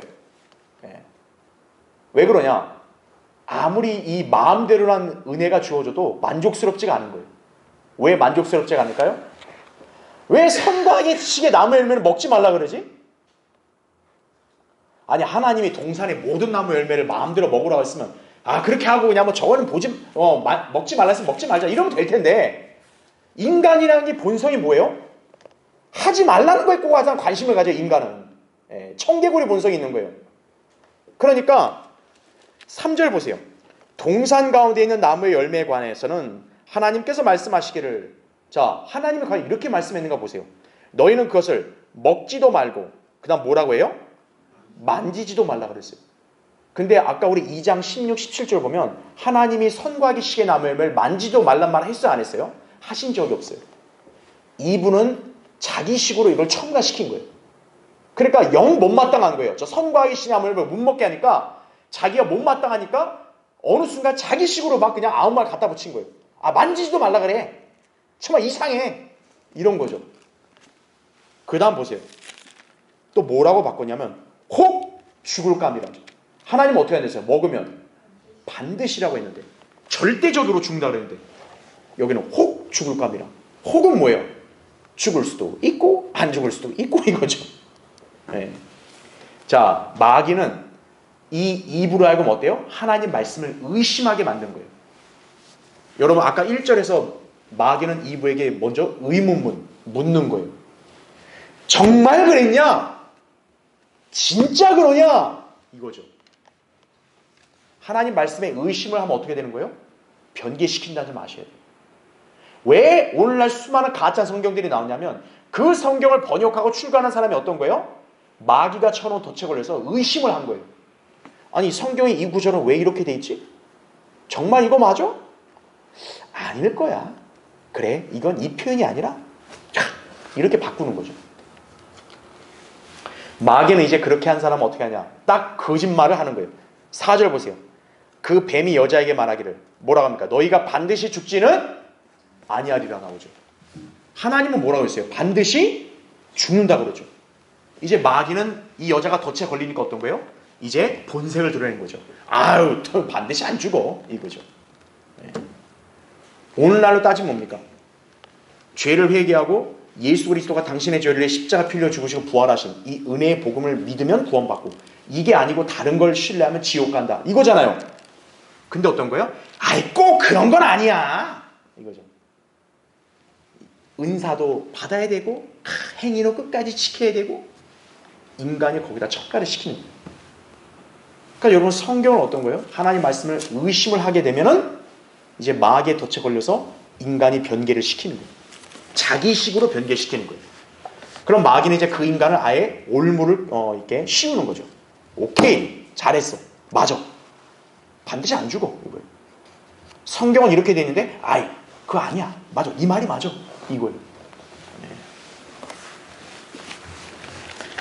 왜 그러냐? 아무리 이 마음대로란 은혜가 주어져도 만족스럽지가 않은 거예요. 왜 만족스럽지가 않을까요? 왜 선과 악의 지식의 나무 열매를 먹지 말라 그러지? 아니, 하나님이 동산의 모든 나무 열매를 마음대로 먹으라고 했으면 그렇게 하고 그냥 뭐 저거는 먹지 말라 했으면 먹지 말자 이러면 될 텐데, 인간이라는 게 본성이 뭐예요? 하지 말라는 거에 꼭 가장 관심을 가져요. 인간은 청개구리 본성이 있는 거예요. 그러니까 3절 보세요. 동산 가운데 있는 나무의 열매에 관해서는 하나님께서 말씀하시기를, 자, 하나님이 과연 이렇게 말씀했는가 보세요. 너희는 그것을 먹지도 말고, 그 다음 뭐라고 해요? 만지지도 말라 그랬어요. 근데 아까 우리 2장 16, 17절 보면 하나님이 선과 기식의 나무를 만지도 말란 말 했어요, 안 했어요? 하신 적이 없어요. 이분은 자기 식으로 이걸 첨가시킨 거예요. 그러니까 영 못마땅한 거예요. 저 선과 기식의 나무를 못 먹게 하니까 자기가 못마땅하니까 어느 순간 자기 식으로 막 그냥 아무 말 갖다 붙인 거예요. 아, 만지지도 말라 그래. 정말 이상해. 이런 거죠. 그 다음 보세요. 또 뭐라고 바꿨냐면 혹 죽을까 합니다. 하나님 어떻게 했어요? 먹으면 반드시라고 했는데 절대적으로 죽는다 그랬는데 여기는 혹 죽을까 합니다. 혹은 뭐예요? 죽을 수도 있고 안 죽을 수도 있고 이거죠. 네. 자, 마귀는 이 입으로 하여금 어때요? 하나님 말씀을 의심하게 만든 거예요. 여러분 아까 1절에서 마귀는 이브에게 먼저 의문문 묻는 거예요. 정말 그랬냐? 진짜 그러냐? 이거죠. 하나님 말씀에 의심을 하면 어떻게 되는 거예요? 변개시킨다는 점 아셔야 돼요. 왜 오늘날 수많은 가짜 성경들이 나오냐면 그 성경을 번역하고 출간한 사람이 어떤 거예요? 마귀가 쳐놓은 덫에 걸려서 의심을 한 거예요. 아니 성경의 이 구절은 왜 이렇게 돼 있지? 정말 이거 맞아? 아닐 거야. 그래 이건 이 표현이 아니라 이렇게 바꾸는 거죠. 마귀는 이제 그렇게 한 사람은 어떻게 하냐? 딱 거짓말을 하는 거예요. 4절 보세요. 그 뱀이 여자에게 말하기를 뭐라고 합니까? 너희가 반드시 죽지는 아니하리라 나오죠. 하나님은 뭐라고 했어요? 반드시 죽는다 그러죠. 이제 마귀는 이 여자가 덫에 걸리니까 어떤 거예요? 이제 본색을 드러낸 거죠. 아유, 반드시 안 죽어 이거죠. 네. 오늘날로 따지면 뭡니까? 죄를 회개하고 예수 그리스도가 당신의 죄를 십자가 필려 죽으시고 부활하신 이 은혜의 복음을 믿으면 구원받고 이게 아니고 다른 걸 신뢰하면 지옥 간다 이거잖아요. 근데 어떤 거예요? 아이 꼭 그런 건 아니야 이거죠. 은사도 받아야 되고 행위로 끝까지 지켜야 되고 인간이 거기다 첨가를 시키는 거예요. 그러니까 여러분 성경은 어떤 거예요? 하나님 말씀을 의심을 하게 되면은 이제 마귀의 덫에 걸려서 인간이 변개를 시키는 거예요. 자기식으로 변개시키는 거예요. 그럼 마귀는 이제 그 인간을 아예 올무를 이렇게 씌우는 거죠. 오케이, 잘했어, 맞아, 반드시 안 죽어 이거예요. 성경은 이렇게 돼 있는데, 아이, 그거 아니야, 맞아, 네 말이 맞아 이거예요. 네.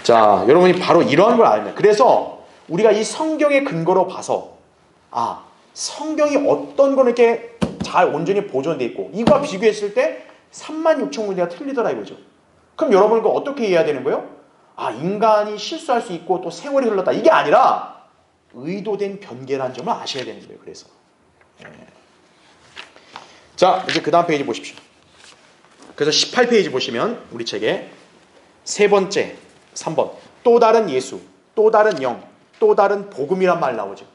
자, 여러분이 바로 이러한 걸 알면, 그래서 우리가 이 성경의 근거로 봐서 아, 성경이 어떤 거는 이렇게 잘 온전히 보존돼 있고 이거와 비교했을 때 36,000군데가 틀리더라 이거죠. 그럼 여러분 그 어떻게 이해해야 되는 거예요? 아, 인간이 실수할 수 있고 또 세월이 흘렀다 이게 아니라 의도된 변개라는 점을 아셔야 되는 거예요. 그래서 자, 이제 그 다음 페이지 보십시오. 그래서 18페이지 보시면 우리 책에 세 번째 3번 또 다른 예수, 또 다른 영, 또 다른 복음이란 말 나오죠.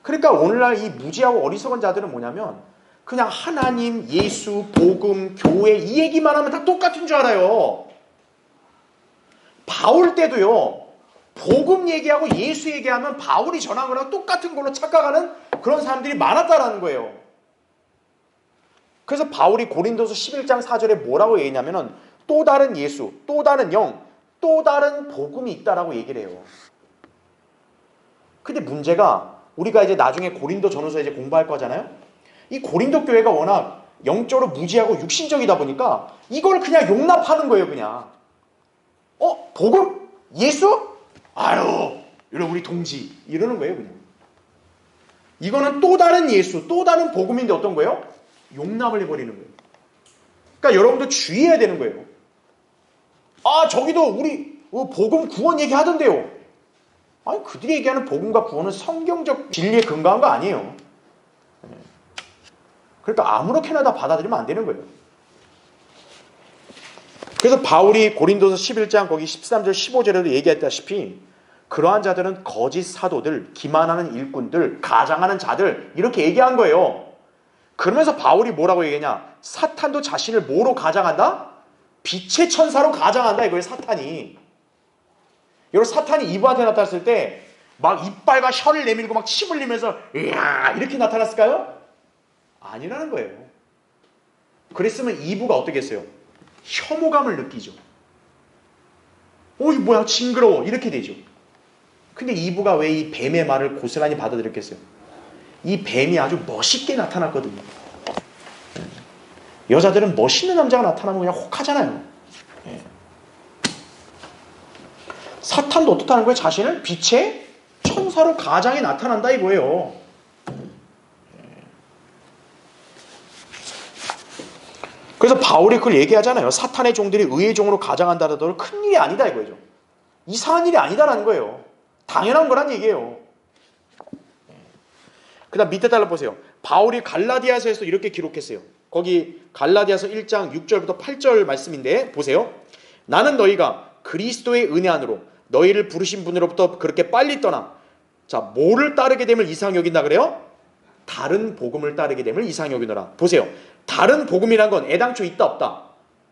그러니까 오늘날 이 무지하고 어리석은 자들은 뭐냐면 그냥 하나님, 예수, 복음, 교회 이 얘기만 하면 다 똑같은 줄 알아요. 바울 때도요. 복음 얘기하고 예수 얘기하면 바울이 전한 거랑 똑같은 걸로 착각하는 그런 사람들이 많았다라는 거예요. 그래서 바울이 고린도서 11장 4절에 뭐라고 얘기냐면은 또 다른 예수, 또 다른 영, 또 다른 복음이 있다라고 얘기를 해요. 근데 문제가 우리가 이제 나중에 고린도 전후서 이제 공부할 거잖아요. 이 고린도 교회가 워낙 영적으로 무지하고 육신적이다 보니까 이걸 그냥 용납하는 거예요, 그냥. 복음? 예수? 아유, 이런 우리 동지 이러는 거예요, 그냥. 이거는 또 다른 예수, 또 다른 복음인데 어떤 거예요? 용납을 해버리는 거예요. 그러니까 여러분도 주의해야 되는 거예요. 아, 저기도 우리 복음 구원 얘기하던데요. 아니, 그들이 얘기하는 복음과 구원은 성경적 진리에 근거한 거 아니에요. 그러니까 아무렇게나 다 받아들이면 안 되는 거예요. 그래서 바울이 고린도서 11장 거기 13절 15절에도 얘기했다시피 그러한 자들은 거짓 사도들, 기만하는 일꾼들, 가장하는 자들 이렇게 얘기한 거예요. 그러면서 바울이 뭐라고 얘기하냐? 사탄도 자신을 뭐로 가장한다? 빛의 천사로 가장한다 이거예요. 사탄이. 여러분 사탄이 이브한테 나타났을 때 막 이빨과 혀를 내밀고 막 침 흘리면서 이야 이렇게 나타났을까요? 아니라는 거예요. 그랬으면 이브가 어떻게 했어요? 혐오감을 느끼죠. 이거 뭐야 징그러워 이렇게 되죠. 근데 이브가 왜 이 뱀의 말을 고스란히 받아들였겠어요? 이 뱀이 아주 멋있게 나타났거든요. 여자들은 멋있는 남자가 나타나면 그냥 혹하잖아요. 사탄도 어떻다는 거예요? 자신을 빛의 천사로 가장이 나타난다 이거예요. 그래서 바울이 그걸 얘기하잖아요. 사탄의 종들이 의의 종으로 가장한다 하더라도 큰일이 아니다 이거죠. 이상한 일이 아니다라는 거예요. 당연한 거란 얘기예요. 그 다음 밑에 달라 보세요. 바울이 갈라디아서에서 이렇게 기록했어요. 거기 갈라디아서 1장 6절부터 8절 말씀인데 보세요. 나는 너희가 그리스도의 은혜 안으로 너희를 부르신 분으로부터 그렇게 빨리 떠나 자 뭐를 따르게 됨을 이상 여긴다 그래요? 다른 복음을 따르게 됨을 이상 여기노라. 보세요. 다른 복음이란 건 애당초 있다 없다?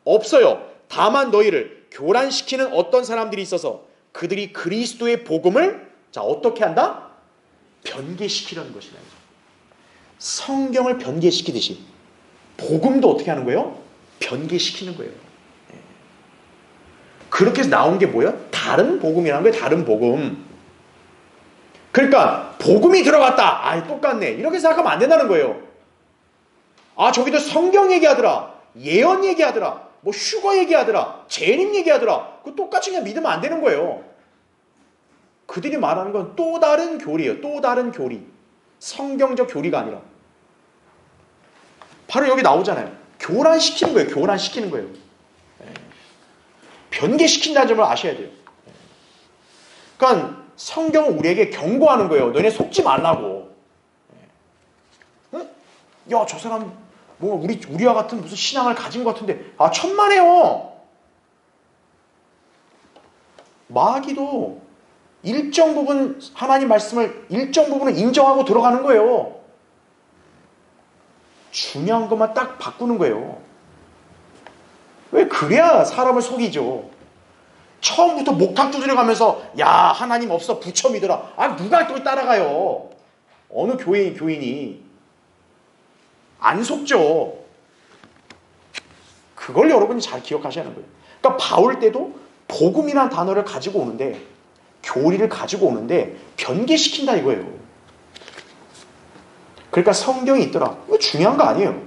없어요. 다만 너희를 교란시키는 어떤 사람들이 있어서 그들이 그리스도의 복음을 자 어떻게 한다? 변개시키려는 것이다. 성경을 변개시키듯이 복음도 어떻게 하는 거예요? 변개시키는 거예요. 그렇게 해서 나온 게 뭐예요? 다른 복음이라는 거예요. 다른 복음. 그러니까 복음이 들어갔다. 아, 똑같네. 이렇게 생각하면 안 된다는 거예요. 아, 저기도 성경 얘기하더라. 예언 얘기하더라. 뭐 휴거 얘기하더라. 재림 얘기하더라. 그거 똑같이 그냥 믿으면 안 되는 거예요. 그들이 말하는 건 또 다른 교리예요. 또 다른 교리. 성경적 교리가 아니라. 바로 여기 나오잖아요. 교란시키는 거예요. 교란시키는 거예요. 변개시킨다는 점을 아셔야 돼요. 그러니까 성경은 우리에게 경고하는 거예요. 너네 속지 말라고. 응? 야, 저 사람 뭐 우리와 같은 무슨 신앙을 가진 것 같은데 아 천만에요. 마귀도 일정 부분 하나님 말씀을 일정 부분을 인정하고 들어가는 거예요. 중요한 것만 딱 바꾸는 거예요. 왜 그래야 사람을 속이죠. 처음부터 목탁 두드려가면서 야 하나님 없어 부처 믿어라. 아 누가 또 따라가요. 어느 교인이 안 속죠. 그걸 여러분이 잘 기억하셔야 하는 거예요. 그러니까 바울 때도 복음이라는 단어를 가지고 오는데 교리를 가지고 오는데 변개시킨다 이거예요. 그러니까 성경이 있더라. 이거 중요한 거 아니에요.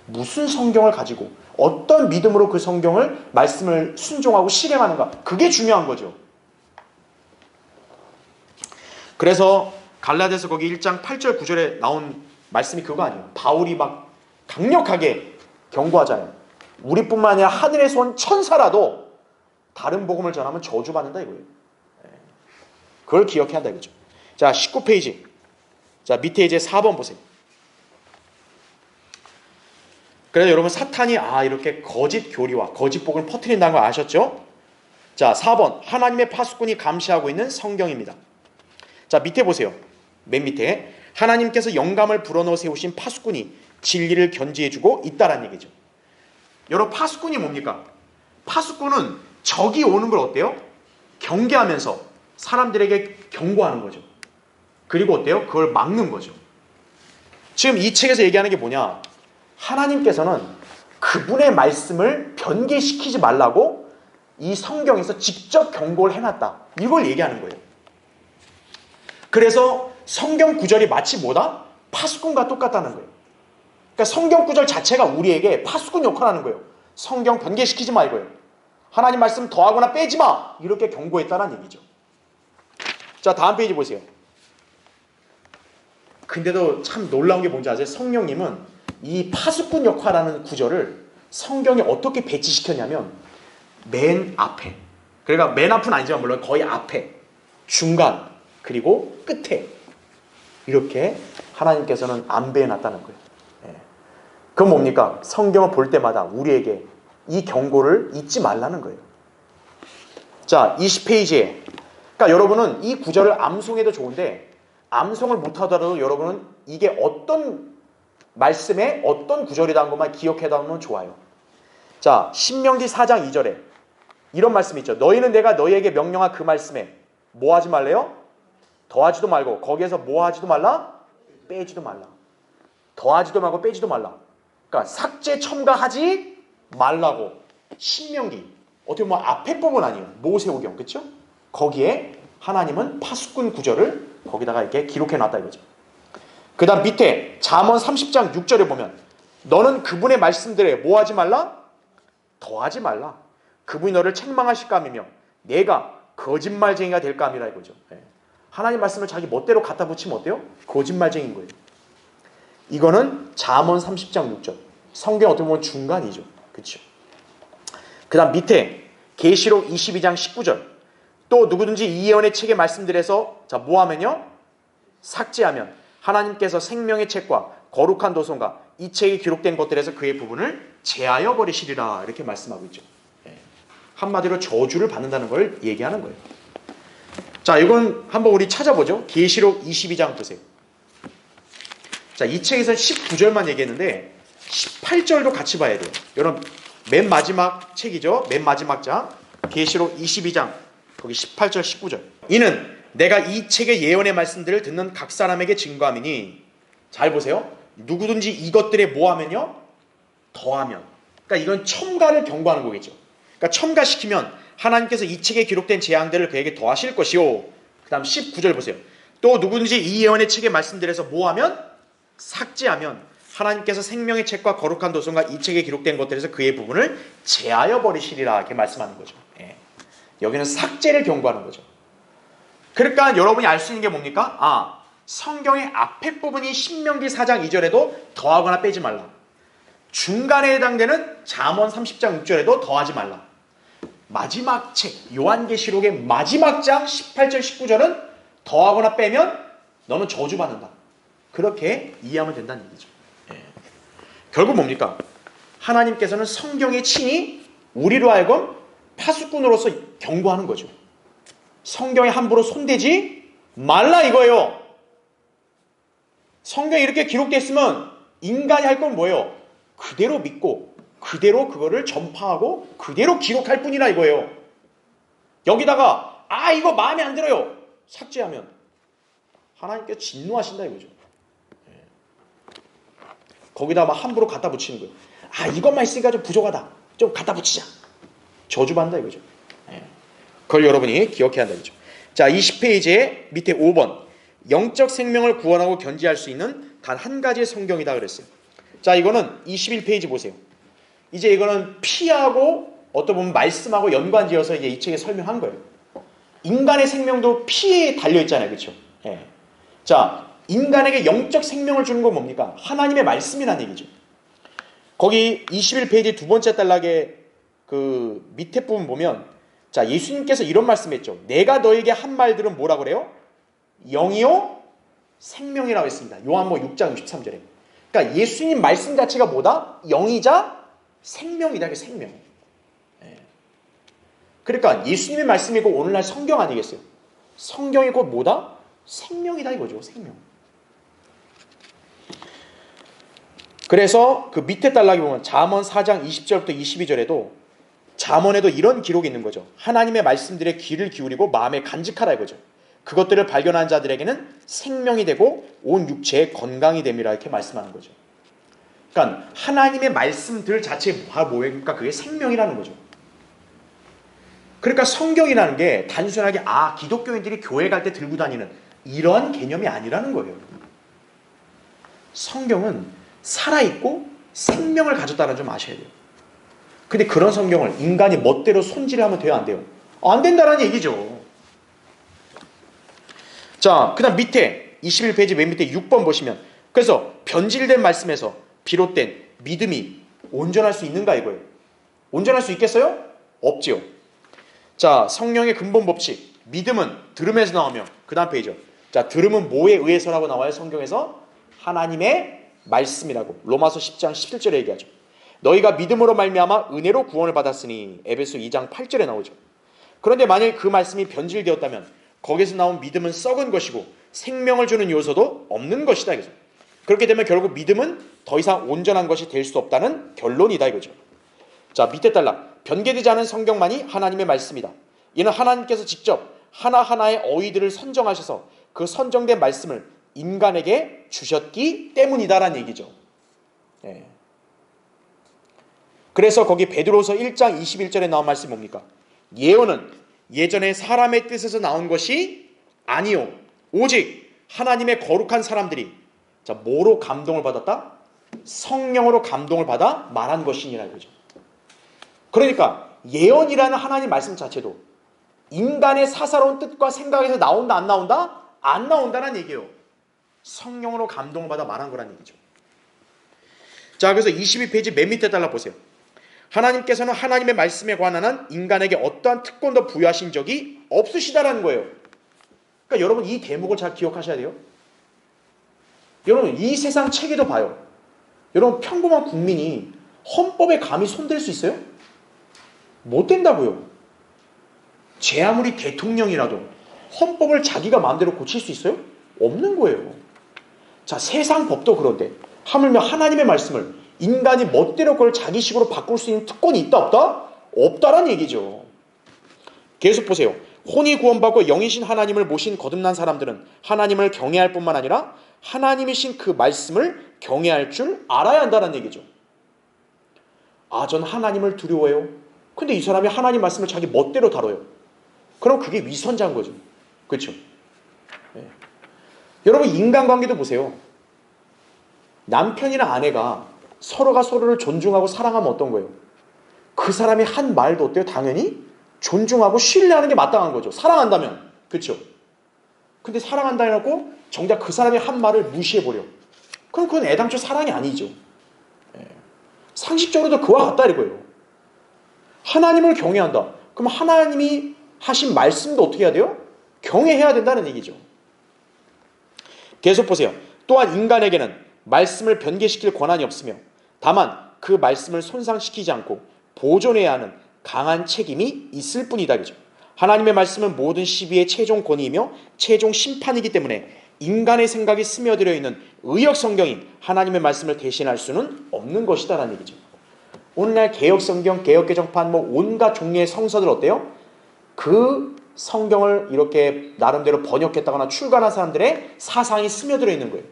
무슨 성경을 가지고 어떤 믿음으로 그 성경을 말씀을 순종하고 실행하는가 그게 중요한 거죠. 그래서 갈라디아서 거기 1장 8절 9절에 나온 말씀이 그거 아니에요. 바울이 막 강력하게 경고하잖아요. 우리뿐만 아니라 하늘에서 온 천사라도 다른 복음을 전하면 저주받는다 이거예요. 그걸 기억해야 한다 이거죠. 자 19페이지 자 밑에 이제 4번 보세요. 그래서 여러분 사탄이 이렇게 거짓 교리와 거짓 복음을 퍼뜨린다는 걸 아셨죠? 자 4번 하나님의 파수꾼이 감시하고 있는 성경입니다. 자 밑에 보세요. 맨 밑에 하나님께서 영감을 불어넣어 세우신 파수꾼이 진리를 견지해주고 있다라는 얘기죠. 여러분 파수꾼이 뭡니까? 파수꾼은 적이 오는 걸 어때요? 경계하면서 사람들에게 경고하는 거죠. 그리고 어때요? 그걸 막는 거죠. 지금 이 책에서 얘기하는 게 뭐냐? 하나님께서는 그분의 말씀을 변개시키지 말라고 이 성경에서 직접 경고를 해놨다. 이걸 얘기하는 거예요. 그래서 성경 구절이 마치 뭐다? 파수꾼과 똑같다는 거예요. 그러니까 성경 구절 자체가 우리에게 파수꾼 역할을 하는 거예요. 성경 변개시키지 마 이거예요. 하나님 말씀 더하거나 빼지 마 이렇게 경고했다는 얘기죠. 자 다음 페이지 보세요. 근데도 참 놀라운 게 뭔지 아세요? 성령님은 이 파수꾼 역할하는 구절을 성경에 어떻게 배치시켰냐면 맨 앞에 그러니까 맨 앞은 아니지만 물론 거의 앞에 중간 그리고 끝에 이렇게 하나님께서는 안배해 놨다는 거예요. 그건 뭡니까? 성경을 볼 때마다 우리에게 이 경고를 잊지 말라는 거예요. 자 20페이지에 그러니까 여러분은 이 구절을 암송해도 좋은데 암송을 못하더라도 여러분은 이게 어떤 말씀에 어떤 구절이라는 것만 기억해두면 좋아요. 자 신명기 4장 2절에 이런 말씀이 있죠. 너희는 내가 너희에게 명령한 그 말씀에 뭐 하지 말래요? 더하지도 말고 거기에서 뭐 하지도 말라? 빼지도 말라. 더하지도 말고 빼지도 말라. 그러니까 삭제 첨가하지 말라고 신명기 어떻게 보면 앞에 부분 아니에요. 모세오경 그렇죠? 거기에 하나님은 파수꾼 구절을 거기다가 이렇게 기록해 놨다 이거죠. 그 다음 밑에 잠언 30장 6절에 보면 너는 그분의 말씀들에 뭐 하지 말라? 더하지 말라. 그분이 너를 책망하실까 함이며 내가 거짓말쟁이가 될까 함이라 이거죠. 하나님 말씀을 자기 멋대로 갖다 붙이면 어때요? 거짓말쟁이인 거예요. 이거는 잠언 30장 6절. 성경 어떻게 보면 중간이죠. 그렇죠? 그 다음 밑에 계시록 22장 19절. 또 누구든지 이 예언의 책의 말씀들에서 자 뭐하면요? 삭제하면 하나님께서 생명의 책과 거룩한 도성과 이 책에 기록된 것들에서 그의 부분을 제하여 버리시리라 이렇게 말씀하고 있죠. 한마디로 저주를 받는다는 걸 얘기하는 거예요. 자, 이건 한번 우리 찾아보죠. 계시록 22장 보세요. 자, 이 책에서 19절만 얘기했는데 18절도 같이 봐야 돼요. 여러분 맨 마지막 책이죠. 맨 마지막 장 계시록 22장 거기 18절 19절. 이는 내가 이 책의 예언의 말씀들을 듣는 각 사람에게 증거함이니 잘 보세요. 누구든지 이것들에 뭐하면요? 더하면. 그러니까 이건 첨가를 경고하는 거겠죠. 그러니까 첨가시키면 하나님께서 이 책에 기록된 재앙들을 그에게 더하실 것이요. 그 다음 19절 보세요. 또 누구든지 이 예언의 책의 말씀들에서 뭐하면? 삭제하면 하나님께서 생명의 책과 거룩한 도성과 이 책에 기록된 것들에서 그의 부분을 제하여 버리시리라 이렇게 말씀하는 거죠. 여기는 삭제를 경고하는 거죠. 그러니까 여러분이 알 수 있는 게 뭡니까? 성경의 앞에 부분이 신명기 4장 2절에도 더하거나 빼지 말라. 중간에 해당되는 잠언 30장 6절에도 더하지 말라. 마지막 책 요한계시록의 마지막 장 18절 19절은 더하거나 빼면 너는 저주받는다. 그렇게 이해하면 된다는 얘기죠. 결국 뭡니까? 하나님께서는 성경에 친히 우리로 하여금 파수꾼으로서 경고하는 거죠. 성경에 함부로 손대지 말라 이거예요. 성경에 이렇게 기록됐으면 인간이 할 건 뭐예요? 그대로 믿고 그대로 그거를 전파하고 그대로 기록할 뿐이라 이거예요. 여기다가 이거 마음에 안 들어요. 삭제하면 하나님께서 진노하신다 이거죠. 거기다 막 함부로 갖다 붙이는 거예요. 이것만 있으니까 좀 부족하다. 좀 갖다 붙이자. 저주받는다 이거죠. 그걸 여러분이 기억해야 한다 이거죠. 자, 20페이지에 밑에 5번. 영적 생명을 구원하고 견지할 수 있는 단 한 가지의 성경이다 그랬어요. 자, 이거는 21페이지 보세요. 이제 이거는 피하고 어떤 보면 말씀하고 연관지어서 이제 이 책에 설명한 거예요. 인간의 생명도 피에 달려있잖아요. 그렇죠? 자, 인간에게 영적 생명을 주는 건 뭡니까? 하나님의 말씀이라는 얘기죠. 거기 21페이지 두 번째 단락에 그 밑에 부분 보면 자, 예수님께서 이런 말씀했죠. 내가 너에게 한 말들은 뭐라 그래요? 영이요 생명이라고 했습니다. 요한복음 6장 63절에. 그러니까 예수님 말씀 자체가 뭐다? 영이자 생명이다. 이게 생명. 그러니까 예수님의 말씀이고 오늘날 성경 아니겠어요? 성경이 곧 뭐다? 생명이다 이거죠. 생명. 그래서 그 밑에 단락에 보면 잠언 4장 20절부터 22절에도 잠언에도 이런 기록이 있는 거죠. 하나님의 말씀들에 귀를 기울이고 마음에 간직하라 이거죠. 그것들을 발견한 자들에게는 생명이 되고 온 육체의 건강이 됨이라 이렇게 말씀하는 거죠. 그러니까 하나님의 말씀들 자체가 뭐니까 그게 생명이라는 거죠. 그러니까 성경이라는 게 단순하게 기독교인들이 교회 갈 때 들고 다니는 이런 개념이 아니라는 거예요. 성경은 살아있고 생명을 가졌다는 점 아셔야 돼요. 근데 그런 성경을 인간이 멋대로 손질하면 돼요? 안 돼요? 안 된다는 얘기죠. 자, 그 다음 밑에 21페이지 맨 밑에 6번 보시면 그래서 변질된 말씀에서 비롯된 믿음이 온전할 수 있는가 이거예요. 온전할 수 있겠어요? 없지요. 자, 성령의 근본 법칙 믿음은 들음에서 나오며 그 다음 페이지죠. 자, 들음은 뭐에 의해서라고 나와요? 성경에서 하나님의 말씀이라고 로마서 10장 17절에 얘기하죠. 너희가 믿음으로 말미암아 은혜로 구원을 받았으니 에베소 2장 8절에 나오죠. 그런데 만일 그 말씀이 변질되었다면 거기서 나온 믿음은 썩은 것이고 생명을 주는 요소도 없는 것이다 이거죠. 그렇게 되면 결국 믿음은 더 이상 온전한 것이 될 수 없다는 결론이다 이거죠. 자, 밑에 단락 변개되지 않은 성경만이 하나님의 말씀이다. 이는 하나님께서 직접 하나하나의 어휘들을 선정하셔서 그 선정된 말씀을 인간에게 주셨기 때문이다라는 얘기죠. 그래서 거기 베드로서 1장 21절에 나온 말씀이 뭡니까? 예언은 예전에 사람의 뜻에서 나온 것이 아니요 오직 하나님의 거룩한 사람들이 자 뭐로 감동을 받았다? 성령으로 감동을 받아 말한 것이니라 이거죠. 그러니까 예언이라는 하나님 말씀 자체도 인간의 사사로운 뜻과 생각에서 나온다 안 나온다? 안 나온다는 얘기예요. 성령으로 감동을 받아 말한 거란 얘기죠. 자 그래서 22페이지 맨 밑에 달라 보세요. 하나님께서는 하나님의 말씀에 관한 한 인간에게 어떠한 특권도 부여하신 적이 없으시다라는 거예요. 그러니까 여러분 이 대목을 잘 기억하셔야 돼요. 여러분 이 세상 체계도 봐요. 여러분 평범한 국민이 헌법에 감히 손댈 수 있어요? 못 된다고요. 제 아무리 대통령이라도 헌법을 자기가 마음대로 고칠 수 있어요? 없는 거예요. 자 세상 법도 그런데 하물며 하나님의 말씀을 인간이 멋대로 그걸 자기식으로 바꿀 수 있는 특권이 있다 없다? 없다란 얘기죠. 계속 보세요. 혼이 구원받고 영이신 하나님을 모신 거듭난 사람들은 하나님을 경외할 뿐만 아니라 하나님이신 그 말씀을 경외할 줄 알아야 한다는 얘기죠. 아, 전 하나님을 두려워해요. 근데 이 사람이 하나님 말씀을 자기 멋대로 다뤄요. 그럼 그게 위선자인 거죠. 그렇죠? 네. 여러분 인간관계도 보세요. 남편이나 아내가 서로가 서로를 존중하고 사랑하면 어떤 거예요? 그 사람이 한 말도 어때요? 당연히 존중하고 신뢰하는 게 마땅한 거죠. 사랑한다면. 그렇죠? 근데 사랑한다 해놓고 정작 그 사람이 한 말을 무시해버려. 그럼 그건 애당초 사랑이 아니죠. 상식적으로도 그와 같다 이거예요. 하나님을 경외한다. 그럼 하나님이 하신 말씀도 어떻게 해야 돼요? 경외해야 된다는 얘기죠. 계속 보세요. 또한 인간에게는 말씀을 변개시킬 권한이 없으며 다만 그 말씀을 손상시키지 않고 보존해야 하는 강한 책임이 있을 뿐이다. 그죠? 하나님의 말씀은 모든 시비의 최종 권위이며 최종 심판이기 때문에 인간의 생각이 스며들어 있는 의역 성경이 하나님의 말씀을 대신할 수는 없는 것이다라는 얘기죠. 오늘날 개혁 성경, 개혁 개정판 뭐 온갖 종류의 성서들 어때요? 그 성경을 이렇게 나름대로 번역했다거나 출간한 사람들의 사상이 스며들어 있는 거예요.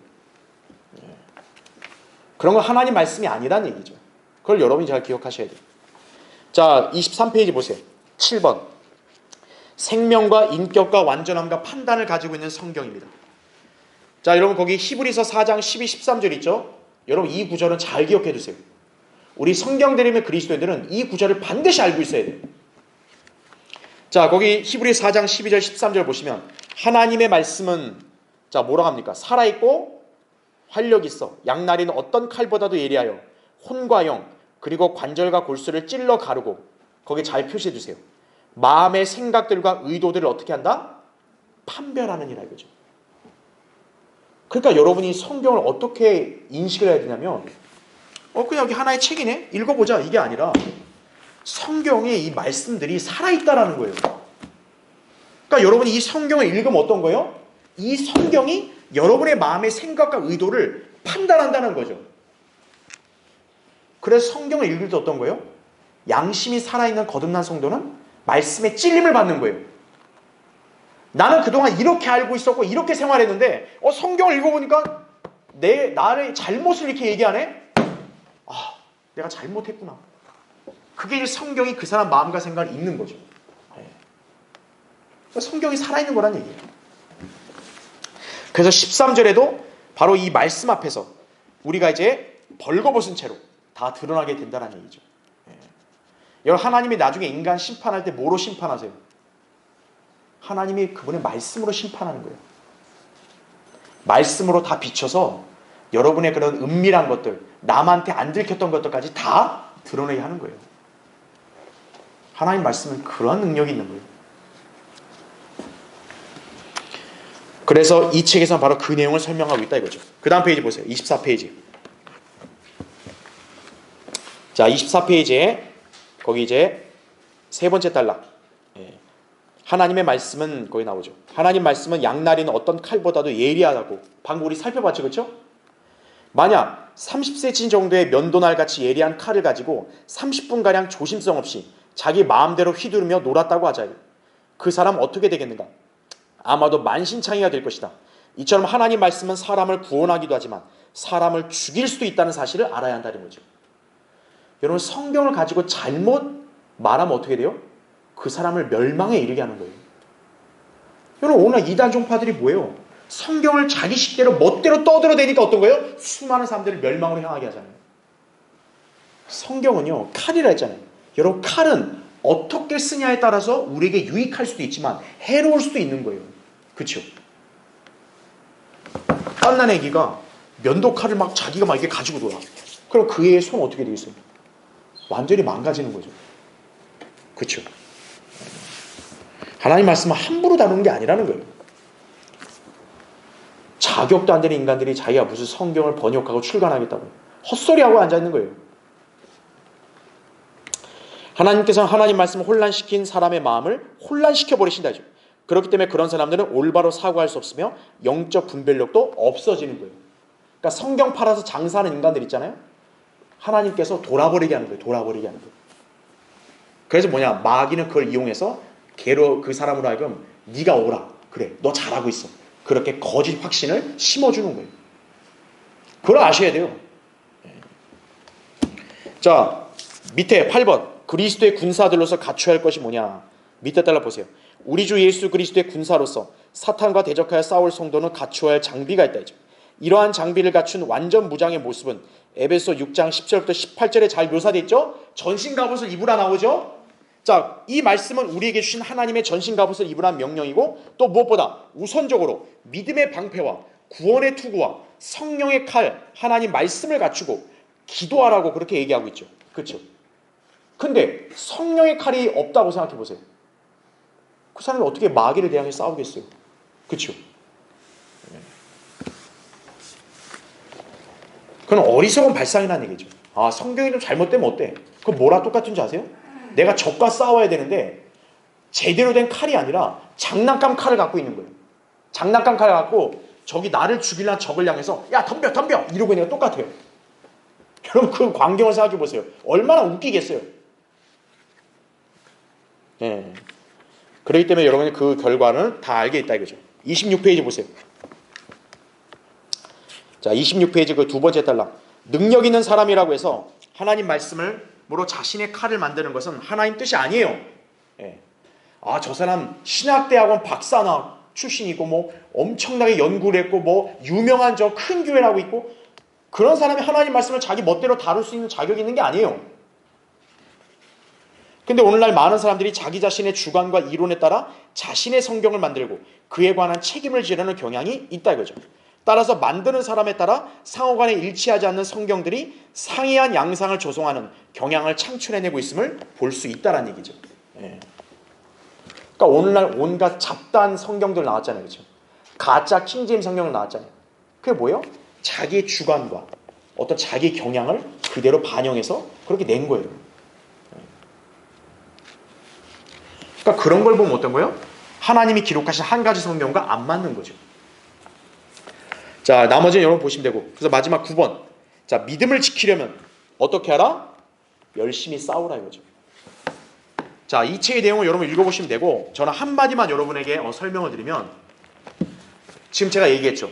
그런 건 하나님 말씀이 아니라는 얘기죠. 그걸 여러분이 잘 기억하셔야 돼요. 자, 23페이지 보세요. 7번. 생명과 인격과 완전함과 판단을 가지고 있는 성경입니다. 자, 여러분 거기 히브리서 4장 12, 13절 있죠? 여러분 이 구절은 잘 기억해 두세요. 우리 성경들이면 그리스도인들은 이 구절을 반드시 알고 있어야 돼요. 자, 거기 히브리 4장 12절 13절 보시면 하나님의 말씀은 자, 뭐라고 합니까? 살아있고 활력이 있어 양날이는 어떤 칼보다도 예리하여 혼과 영 그리고 관절과 골수를 찔러 가르고 거기 잘 표시해 주세요. 마음의 생각들과 의도들을 어떻게 한다? 판별하느니라 이거죠. 그러니까 여러분이 성경을 어떻게 인식을 해야 되냐면 그냥 여기 하나의 책이네? 읽어보자 이게 아니라 성경에 이 말씀들이 살아있다라는 거예요. 그러니까 여러분이 이 성경을 읽으면 어떤 거예요? 이 성경이 여러분의 마음의 생각과 의도를 판단한다는 거죠. 그래서 성경을 읽을 때 어떤 거예요? 양심이 살아있는 거듭난 성도는 말씀에 찔림을 받는 거예요. 나는 그동안 이렇게 알고 있었고 이렇게 생활했는데 성경을 읽어보니까 나의 잘못을 이렇게 얘기하네? 아, 내가 잘못했구나. 그게 성경이 그 사람 마음과 생각을 읽는 거죠. 성경이 살아있는 거란 얘기예요. 그래서 13절에도 바로 이 말씀 앞에서 우리가 이제 벌거벗은 채로 다 드러나게 된다는 얘기죠. 여러분 하나님이 나중에 인간 심판할 때 뭐로 심판하세요? 하나님이 그분의 말씀으로 심판하는 거예요. 말씀으로 다 비춰서 여러분의 그런 은밀한 것들, 남한테 안 들켰던 것들까지 다 드러내게 하는 거예요. 하나님 말씀은 그런 능력이 있는 거예요. 그래서 이 책에서는 바로 그 내용을 설명하고 있다 이거죠. 그 다음 페이지 보세요. 24페이지. 자, 24페이지에 거기 이제 세 번째 단락. 하나님의 말씀은 거기 나오죠. 하나님 말씀은 양날이는 어떤 칼보다도 예리하다고 방금 우리 살펴봤죠. 그렇죠? 만약 30cm 정도의 면도날 같이 예리한 칼을 가지고 30분가량 조심성 없이 자기 마음대로 휘두르며 놀았다고 하자. 그 사람 어떻게 되겠는가? 아마도 만신창이가 될 것이다. 이처럼 하나님 말씀은 사람을 구원하기도 하지만 사람을 죽일 수도 있다는 사실을 알아야 한다는 거죠. 여러분 성경을 가지고 잘못 말하면 어떻게 돼요? 그 사람을 멸망에 이르게 하는 거예요. 여러분 오늘 이단 종파들이 뭐예요? 성경을 자기 식대로 멋대로 떠들어대니까 어떤 거예요? 수많은 사람들을 멸망으로 향하게 하잖아요. 성경은요 칼이라 했잖아요. 여러분 칼은 어떻게 쓰냐에 따라서 우리에게 유익할 수도 있지만 해로울 수도 있는 거예요. 그렇죠? 갓난 애기가 면도칼을 막 자기가 막 이렇게 가지고 놀아. 그럼 그 애의 손 어떻게 되겠어요? 완전히 망가지는 거죠. 그렇죠? 하나님 말씀은 함부로 다루는 게 아니라는 거예요. 자격도 안 되는 인간들이 자기가 무슨 성경을 번역하고 출간하겠다고 헛소리하고 앉아있는 거예요. 하나님께서는 하나님 말씀을 혼란시킨 사람의 마음을 혼란시켜버리신다. 그렇기 때문에 그런 사람들은 올바로 사고할 수 없으며 영적 분별력도 없어지는 거예요. 그러니까 성경 팔아서 장사하는 인간들 있잖아요. 하나님께서 돌아버리게 하는 거예요. 돌아버리게 하는 거예요. 그래서 뭐냐, 마귀는 그걸 이용해서 걔로 그 사람으로 하여금 네가 오라. 그래, 너 잘하고 있어. 그렇게 거짓 확신을 심어주는 거예요. 그걸 아셔야 돼요. 자, 밑에 8번. 그리스도의 군사들로서 갖춰야 할 것이 뭐냐. 밑에 달라 보세요. 우리 주 예수 그리스도의 군사로서 사탄과 대적하여 싸울 성도는 갖추어야 할 장비가 있다. 이러한 장비를 갖춘 완전 무장의 모습은 에베소 6장 10절부터 18절에 잘 묘사되어 있죠. 전신갑옷을 입으라 나오죠. 자, 이 말씀은 우리에게 주신 하나님의 전신갑옷을 입으라는 명령이고 또 무엇보다 우선적으로 믿음의 방패와 구원의 투구와 성령의 칼, 하나님 말씀을 갖추고 기도하라고 그렇게 얘기하고 있죠. 그렇죠? 근데 성령의 칼이 없다고 생각해 보세요. 그 사람이 어떻게 마귀를 대항해 싸우겠어요? 그렇죠? 그건 어리석은 발상이라는 얘기죠. 아, 성경이 좀 잘못되면 어때? 그건 뭐랑 똑같은 줄 아세요? 내가 적과 싸워야 되는데 제대로 된 칼이 아니라 장난감 칼을 갖고 있는 거예요. 장난감 칼을 갖고 적이 나를 죽이려는 적을 향해서 야 덤벼 덤벼 이러고 있는 거 똑같아요. 여러분 그 광경을 생각해 보세요. 얼마나 웃기겠어요. 네. 그렇기 때문에 여러분이 그 결과는 다 알게 있다 이거죠. 26페이지 보세요. 자, 26페이지 그 두 번째 달랑. 능력 있는 사람이라고 해서 하나님 말씀으로 자신의 칼을 만드는 것은 하나님 뜻이 아니에요. 예. 아, 저 사람 신학대학원 박사나 출신이고 뭐 엄청나게 연구를 했고 뭐 유명한 저 큰 교회라고 있고 그런 사람이 하나님 말씀을 자기 멋대로 다룰 수 있는 자격이 있는 게 아니에요. 근데 오늘날 많은 사람들이 자기 자신의 주관과 이론에 따라 자신의 성경을 만들고 그에 관한 책임을 지려는 경향이 있다 이거죠. 따라서 만드는 사람에 따라 상호간에 일치하지 않는 성경들이 상이한 양상을 조성하는 경향을 창출해내고 있음을 볼 수 있다는 얘기죠. 예. 그러니까 오늘날 온갖 잡다한 성경들 나왔잖아요. 그렇죠? 가짜 킹제임 성경 나왔잖아요. 그게 뭐예요? 자기의 주관과 어떤 자기 경향을 그대로 반영해서 그렇게 낸 거예요. 그러니까 그런 걸 보면 어떤 거예요? 하나님이 기록하신 한 가지 성경과 안 맞는 거죠. 자, 나머지는 여러분 보시면 되고. 그래서 마지막 9번. 자, 믿음을 지키려면 어떻게 하라? 열심히 싸우라 이거죠. 자, 이 책의 내용을 여러분 읽어보시면 되고 저는 한마디만 여러분에게 설명을 드리면 지금 제가 얘기했죠.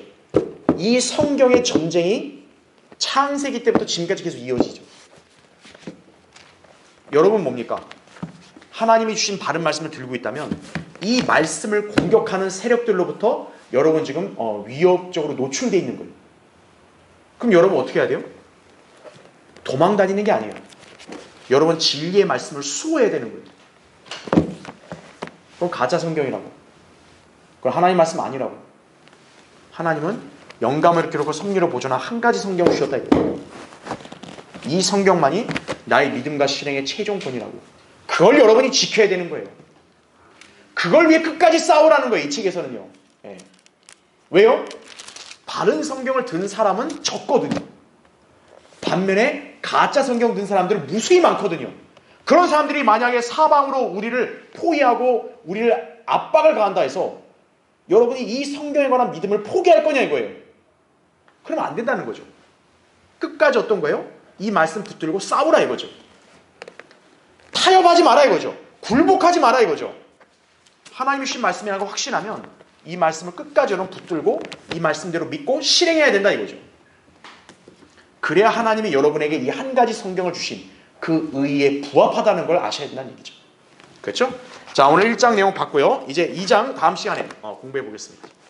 이 성경의 전쟁이 창세기 때부터 지금까지 계속 이어지죠. 여러분 뭡니까? 하나님이 주신 바른 말씀을 들고 있다면 이 말씀을 공격하는 세력들로부터 여러분 지금 위협적으로 노출되어 있는 거예요. 그럼 여러분 어떻게 해야 돼요? 도망 다니는 게 아니에요. 여러분 진리의 말씀을 수호해야 되는 거예요. 그건 가짜 성경이라고. 그건 하나님 말씀 아니라고. 하나님은 영감을 기록하고 섭리로 보존한 한 가지 성경을 주셨다 이거예요. 이 성경만이 나의 믿음과 실행의 최종권이라고. 그걸 여러분이 지켜야 되는 거예요. 그걸 위해 끝까지 싸우라는 거예요. 이 책에서는요. 예. 왜요? 바른 성경을 든 사람은 적거든요. 반면에 가짜 성경 든 사람들은 무수히 많거든요. 그런 사람들이 만약에 사방으로 우리를 포위하고 우리를 압박을 가한다 해서 여러분이 이 성경에 관한 믿음을 포기할 거냐 이거예요. 그러면 안 된다는 거죠. 끝까지 어떤 거예요? 이 말씀 붙들고 싸우라 이거죠. 타협하지 마라 이거죠. 굴복하지 마라 이거죠. 하나님이 주신 말씀이라고 확신하면 이 말씀을 끝까지 여러분 붙들고 이 말씀대로 믿고 실행해야 된다 이거죠. 그래야 하나님이 여러분에게 이 한 가지 성경을 주신 그 의의에 부합하다는 걸 아셔야 된다는 얘기죠. 그렇죠? 자, 오늘 1장 내용 봤고요. 이제 2장 다음 시간에 공부해 보겠습니다.